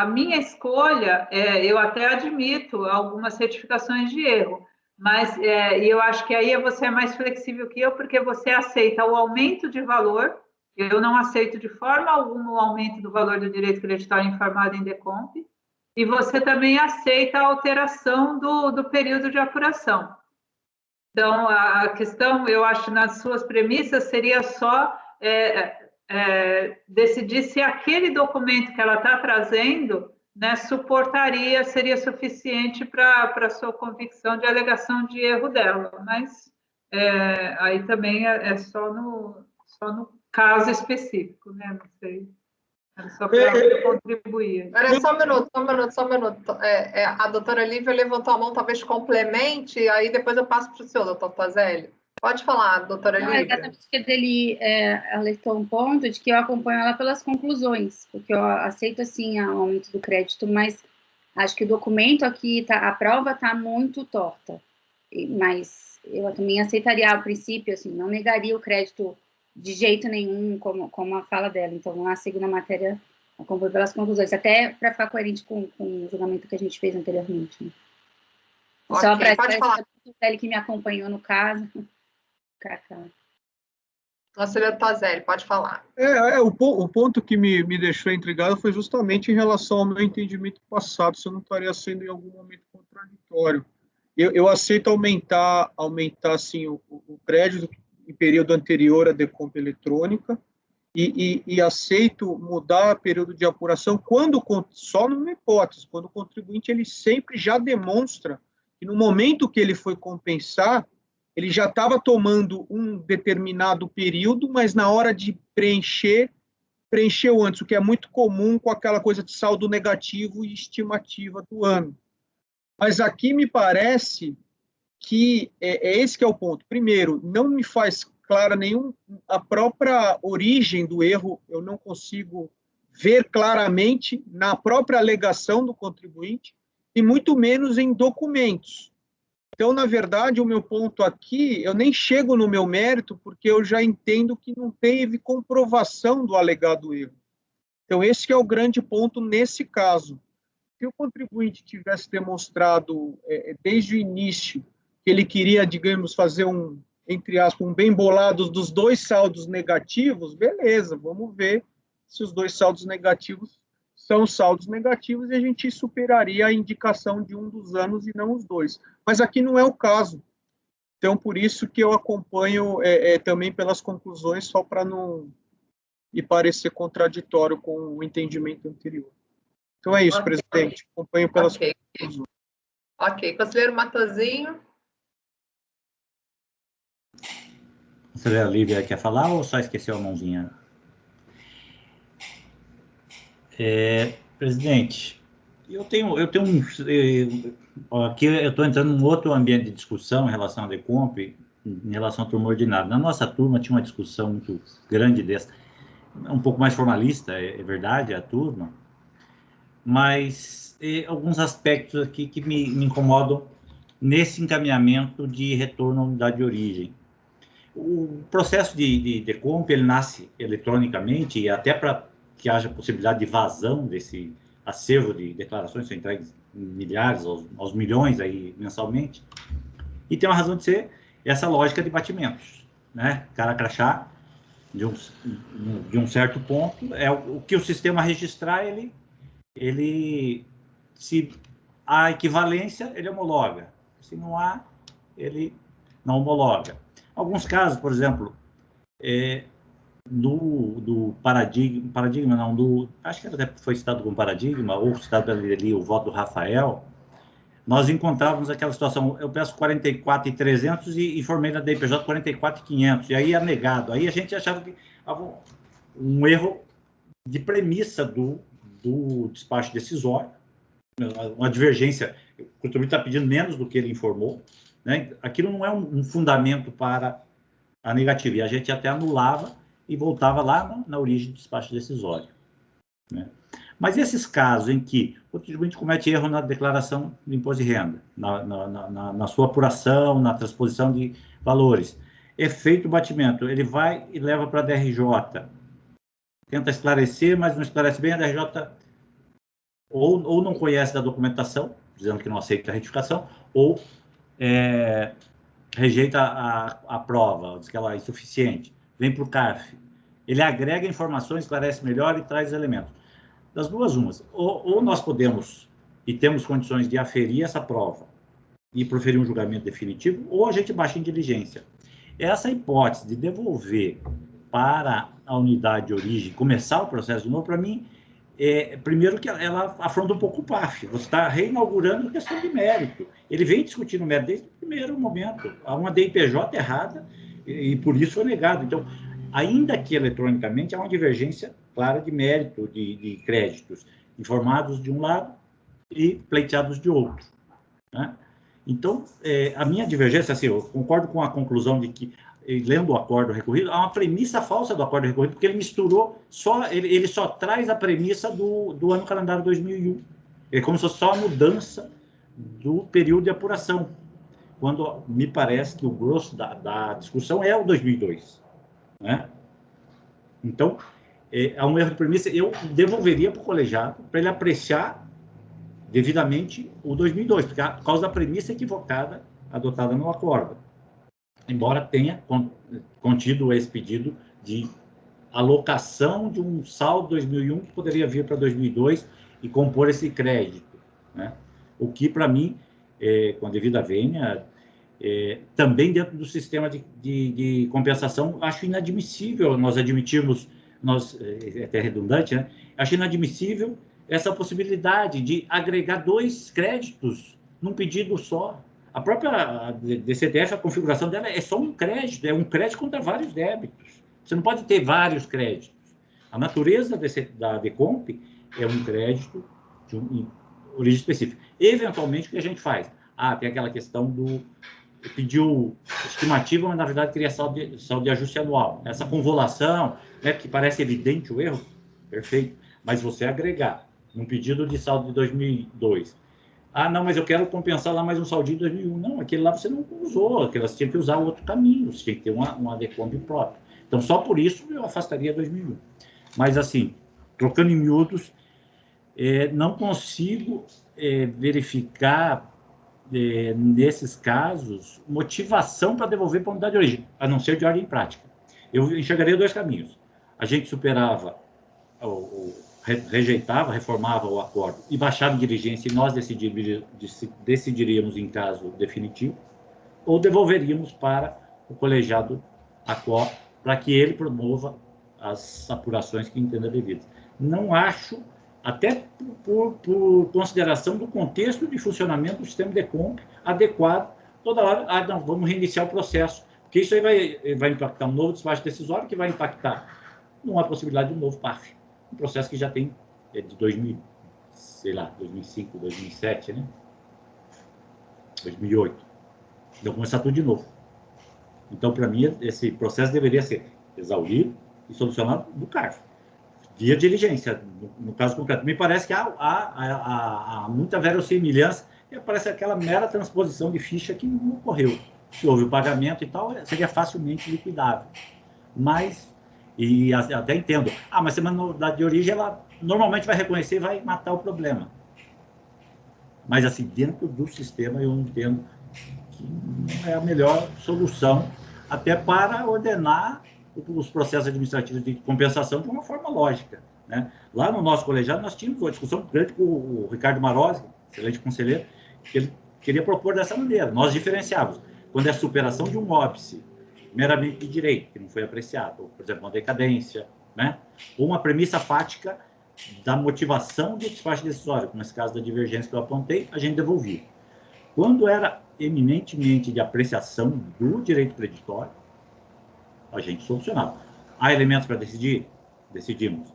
minha escolha, eu até admito algumas certificações de erro, mas eu acho que aí você é mais flexível que eu, porque você aceita o aumento de valor. Eu não aceito de forma alguma o aumento do valor do direito creditário informado em Decomp, e você também aceita a alteração do período de apuração. Então, a questão, eu acho, nas suas premissas, seria só decidir se aquele documento que ela está trazendo né, suportaria, seria suficiente para a sua convicção de alegação de erro dela, mas aí também é só no caso específico, né? Não sei. Era só para contribuir. Espera só um minuto. A doutora Lívia levantou a mão, talvez complemente, aí depois eu passo para o senhor, doutor Tozelli. Pode falar, doutora Lívia. Exatamente, que ele alertou um ponto de que eu acompanho ela pelas conclusões, porque eu aceito, assim, o aumento do crédito, mas acho que o documento aqui, a prova está muito torta, mas eu também aceitaria, ao princípio, assim, não negaria o crédito de jeito nenhum, como a fala dela. Então, na segunda matéria, acompanho pelas conclusões, até para ficar coerente com o julgamento que a gente fez anteriormente. Né? Okay, só para ele que me acompanhou no caso. Conselheiro Tozelli, pode falar. O ponto que me deixou intrigado foi justamente em relação ao meu entendimento passado, se eu não estaria sendo em algum momento contraditório. Eu aceito aumentar assim, o crédito em período anterior à decompra eletrônica e aceito mudar o período de apuração só numa hipótese, quando o contribuinte ele sempre já demonstra que no momento que ele foi compensar, ele já estava tomando um determinado período, mas na hora de preencheu antes, o que é muito comum com aquela coisa de saldo negativo e estimativa do ano. Mas aqui me parece que esse que é o ponto. Primeiro, não me faz clara a própria origem do erro, eu não consigo ver claramente na própria alegação do contribuinte, e muito menos em documentos. Então, na verdade, o meu ponto aqui, eu nem chego no meu mérito, porque eu já entendo que não teve comprovação do alegado erro. Então, esse que é o grande ponto nesse caso. Se o contribuinte tivesse demonstrado, desde o início, que ele queria, digamos, fazer entre aspas, um bem bolado dos dois saldos negativos, beleza, vamos ver se os dois saldos negativos são saldos negativos e a gente superaria a indicação de um dos anos e não os dois. Mas aqui não é o caso. Então, por isso que eu acompanho também pelas conclusões, só para não me parecer contraditório com o entendimento anterior. Então é isso, presidente. Acompanho pelas conclusões. Ok. Conselheiro Matosinho. Conselheira Lívia quer falar ou só esqueceu a mãozinha? Presidente, eu tenho aqui eu estou entrando num outro ambiente de discussão em relação à Decomp, em relação à turma ordinária. Na nossa turma tinha uma discussão muito grande dessa, um pouco mais formalista, é verdade, a turma, mas alguns aspectos aqui que me incomodam nesse encaminhamento de retorno à unidade de origem. O processo de Decomp, ele nasce eletronicamente, e até para que haja possibilidade de vazão desse acervo de declarações, são entregues em milhares, aos milhões aí mensalmente, e tem uma razão de ser essa lógica de batimentos, né? Cara crachá, de um certo ponto, o que o sistema registrar, ele se há equivalência, ele homologa, se não há, ele não homologa. Alguns casos, por exemplo, do paradigma não, acho que até foi citado como paradigma, ou citado ali o voto do Rafael, nós encontrávamos aquela situação, eu peço 44.300 e formei na DPJ 44.500, e aí é negado. Aí a gente achava que um erro de premissa do despacho decisório, uma divergência, o contribuinte está pedindo menos do que ele informou, né? Aquilo não é um fundamento para a negativa, e a gente até anulava e voltava lá na origem do despacho decisório, né? Mas esses casos em que o contribuinte comete erro na declaração de imposto de renda, na sua apuração, na transposição de valores, é feito o batimento, ele vai e leva para a DRJ, tenta esclarecer, mas não esclarece bem, a DRJ ou não conhece da documentação, dizendo que não aceita a retificação, ou rejeita a prova, diz que ela é insuficiente, vem para o CARF, ele agrega informações, esclarece melhor e traz elementos. Das duas umas, ou nós podemos e temos condições de aferir essa prova e proferir um julgamento definitivo, ou a gente baixa em diligência. Essa hipótese de devolver para a unidade de origem, começar o processo de novo, para mim, primeiro que ela afronta um pouco o PAF. Você está reinaugurando a questão de mérito. Ele vem discutindo mérito desde o primeiro momento. Há uma DIPJ errada e por isso foi negado. Então, ainda que eletronicamente, há uma divergência clara de mérito de créditos informados de um lado e pleiteados de outro, né? Então, a minha divergência, assim, eu concordo com a conclusão de que, lendo o acordo recorrido, há uma premissa falsa do acordo recorrido, porque ele misturou, ele só traz a premissa do ano calendário 2001. É como se fosse só a mudança do período de apuração, quando me parece que o grosso da discussão é o 2002, né? Então, há um erro de premissa, eu devolveria para o colegiado para ele apreciar devidamente o 2002, por causa da premissa equivocada adotada no acordo, embora tenha contido esse pedido de alocação de um saldo 2001 que poderia vir para 2002 e compor esse crédito, né? O que, para mim, com a devida vênia, também dentro do sistema de compensação, acho inadmissível nós admitirmos, é até redundante, né? Acho inadmissível essa possibilidade de agregar 2 créditos num pedido só. A própria DCTF, a configuração dela é só um crédito, é um crédito contra vários débitos. Você não pode ter vários créditos. A natureza da DECOMP é um crédito de origem específica. Eventualmente, o que a gente faz? Tem aquela questão do... Pediu estimativa, mas, na verdade, queria saldo de ajuste anual. Essa convolução, né, que parece evidente o erro, perfeito. Mas você agregar um pedido de saldo de 2002. Não, mas eu quero compensar lá mais um saldinho de 2001. Não, aquele lá você não usou, aquele você tinha que usar outro caminho, você tinha que ter uma DECOMP própria. Então, só por isso eu afastaria 2001. Mas, assim, trocando em miúdos, não consigo verificar, nesses casos, motivação para devolver para a unidade de origem, a não ser de ordem prática. Eu enxergaria 2 caminhos. A gente superava rejeitava, reformava o acordo e baixava em diligência e nós decidiríamos em caso definitivo, ou devolveríamos para o colegiado ACOR para que ele promova as apurações que entenda devidas. Não acho, até por consideração do contexto de funcionamento do sistema DECOMP adequado, toda hora, não, vamos reiniciar o processo, porque isso aí vai impactar um novo despacho decisório, que vai impactar numa possibilidade de um novo PAF. Um processo que já tem de 2005, 2007, né? 2008. Então, começar tudo de novo. Então, para mim, esse processo deveria ser exaurido e solucionado do CARF, via diligência, no caso concreto. Me parece que há muita verossimilhança, e parece aquela mera transposição de ficha que não ocorreu. Se houve o pagamento e tal, seria facilmente liquidável. Mas... E até entendo. Mas a unidade de origem, ela normalmente vai reconhecer e vai matar o problema. Mas, assim, dentro do sistema, eu entendo que não é a melhor solução, até para ordenar os processos administrativos de compensação de uma forma lógica, né? Lá no nosso colegiado, nós tínhamos uma discussão grande com o Ricardo Marozzi, excelente conselheiro, que ele queria propor dessa maneira. Nós diferenciávamos. Quando é a superação de um óbice meramente de direito, que não foi apreciado, por exemplo, uma decadência, né? Ou uma premissa fática da motivação do despacho decisório, como nesse caso da divergência que eu apontei, a gente devolvia. Quando era eminentemente de apreciação do direito creditório, a gente solucionava. Há elementos para decidir? Decidimos.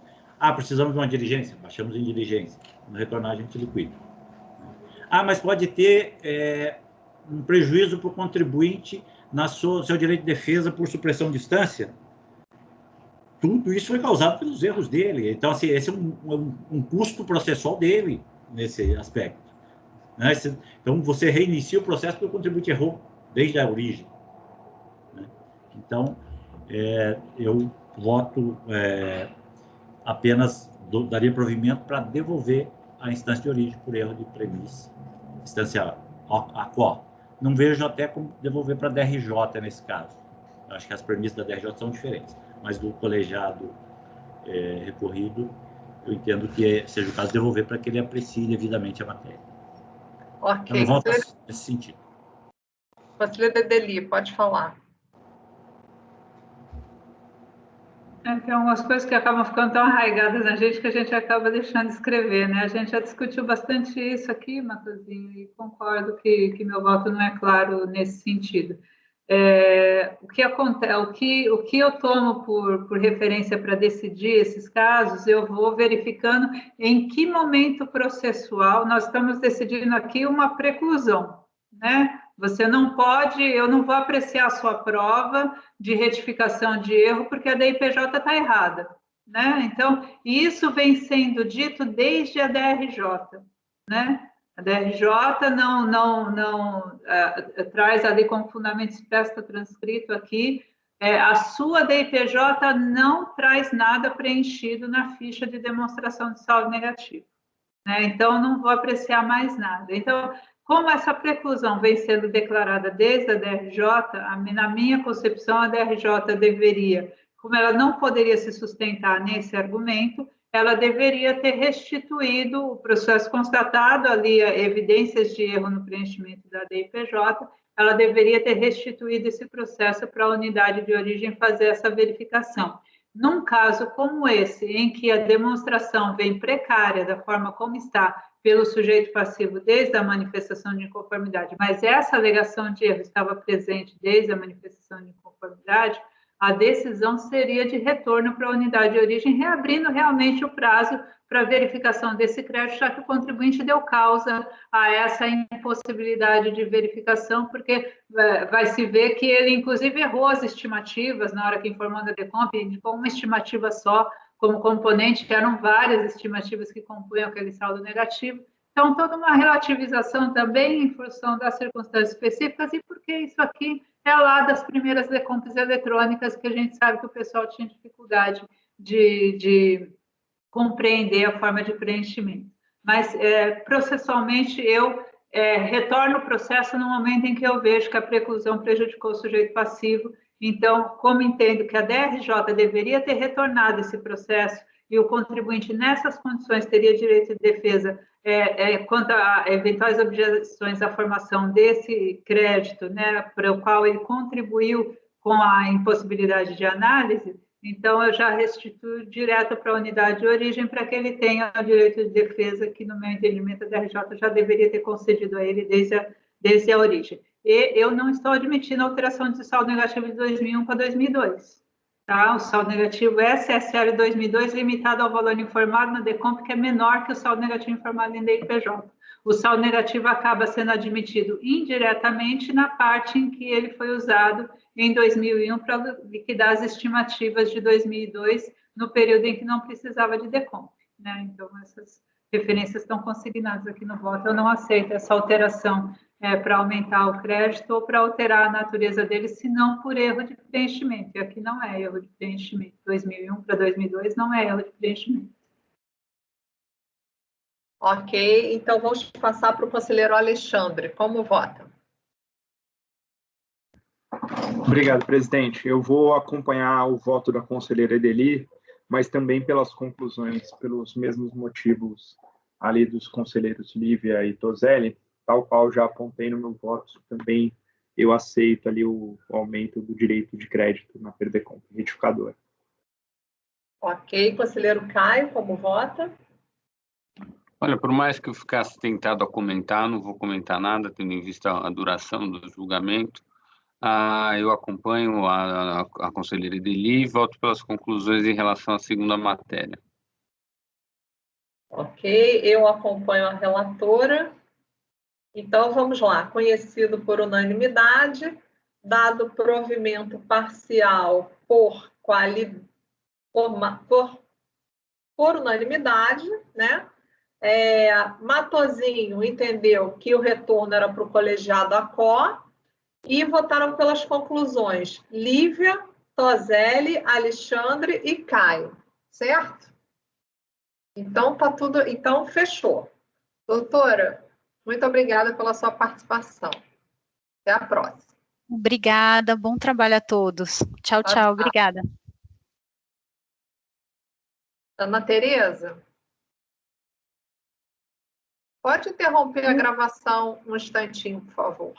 Precisamos de uma diligência? Baixamos em diligência. No retornar, a gente liquida. Mas pode ter um prejuízo para o contribuinte no seu direito de defesa por supressão de instância. Tudo isso foi causado pelos erros dele. Então, assim, esse é um custo processual dele nesse aspecto, né? Então, você reinicia o processo porque o contribuinte errou desde a origem, né? Então, eu voto apenas, daria provimento para devolver a instância de origem por erro de premissa, instância ACOR. Não vejo até como devolver para a DRJ nesse caso. Eu acho que as premissas da DRJ são diferentes, mas do colegiado recorrido, eu entendo que seja o caso de devolver para que ele aprecie devidamente a matéria. Ok. Eu voto nesse sentido. Conselheira Deli, pode falar. Tem algumas coisas que acabam ficando tão arraigadas na gente que a gente acaba deixando de escrever, né? A gente já discutiu bastante isso aqui, Matosinho, e concordo que meu voto não é claro nesse sentido. O que acontece, o que eu tomo por referência para decidir esses casos, eu vou verificando em que momento processual nós estamos decidindo aqui uma preclusão, né? Você não pode, eu não vou apreciar a sua prova de retificação de erro porque a DIPJ está errada, né? Então, isso vem sendo dito desde a DRJ, né? A DRJ não traz ali como fundamento expresso, está transcrito aqui, a sua DIPJ não traz nada preenchido na ficha de demonstração de saldo negativo, né? Então, não vou apreciar mais nada. Então, como essa preclusão vem sendo declarada desde a DRJ, na minha concepção, a DRJ deveria, como ela não poderia se sustentar nesse argumento, ela deveria ter restituído o processo constatado ali, evidências de erro no preenchimento da DIPJ, ela deveria ter restituído esse processo para a unidade de origem fazer essa verificação. Num caso como esse, em que a demonstração vem precária da forma como está, pelo sujeito passivo desde a manifestação de inconformidade, mas essa alegação de erro estava presente desde a manifestação de inconformidade, a decisão seria de retorno para a unidade de origem, reabrindo realmente o prazo para verificação desse crédito, já que o contribuinte deu causa a essa impossibilidade de verificação, porque vai se ver que ele, inclusive, errou as estimativas na hora que informou da DECOMP, indicou uma estimativa só como componente, que eram várias estimativas que compunham aquele saldo negativo. Então, toda uma relativização também em função das circunstâncias específicas, e porque isso aqui é lá das primeiras DECOMPs eletrônicas, que a gente sabe que o pessoal tinha dificuldade de compreender a forma de preenchimento. Mas, processualmente, eu retorno o processo no momento em que eu vejo que a preclusão prejudicou o sujeito passivo. Então, como entendo que a DRJ deveria ter retornado esse processo e o contribuinte, nessas condições, teria direito de defesa quanto a eventuais objeções à formação desse crédito, né, para o qual ele contribuiu com a impossibilidade de análise, então eu já restituo direto para a unidade de origem para que ele tenha o direito de defesa que, no meu entendimento, a DRJ já deveria ter concedido a ele desde a origem. E eu não estou admitindo a alteração de saldo negativo de 2001 para 2002. Tá? O saldo negativo SSL 2002 limitado ao valor informado na DECOMP, que é menor que o saldo negativo informado em DIPJ. O saldo negativo acaba sendo admitido indiretamente na parte em que ele foi usado em 2001 para liquidar as estimativas de 2002, no período em que não precisava de DECOMP, né? Então, essas referências estão consignadas aqui no voto. Eu não aceito essa alteração para aumentar o crédito ou para alterar a natureza dele, se não por erro de preenchimento. E aqui não é erro de preenchimento. 2001 para 2002 não é erro de preenchimento. Ok, então vamos passar para o conselheiro Alexandre. Como vota? Obrigado, presidente. Eu vou acompanhar o voto da conselheira Edeli, mas também pelas conclusões, pelos mesmos motivos ali dos conselheiros Lívia e Toselli, tal qual já apontei no meu voto, também eu aceito ali o aumento do direito de crédito na PERDECOMP retificadora. Ok, conselheiro Caio, como vota? Olha, por mais que eu ficasse tentado a comentar, não vou comentar nada, tendo em vista a duração do julgamento. Eu acompanho a conselheira Edeli e voto pelas conclusões em relação à segunda matéria. Ok, eu acompanho a relatora. Então, vamos lá. Conhecido por unanimidade, dado provimento parcial por unanimidade, né? Matosinho entendeu que o retorno era para o colegiado ACO e votaram pelas conclusões Lívia, Toselli, Alexandre e Caio, certo? Então, tá tudo. Então, fechou. Doutora, muito obrigada pela sua participação. Até a próxima. Obrigada, bom trabalho a todos. Tchau, tchau, obrigada. Ana Tereza? Pode interromper a gravação um instantinho, por favor.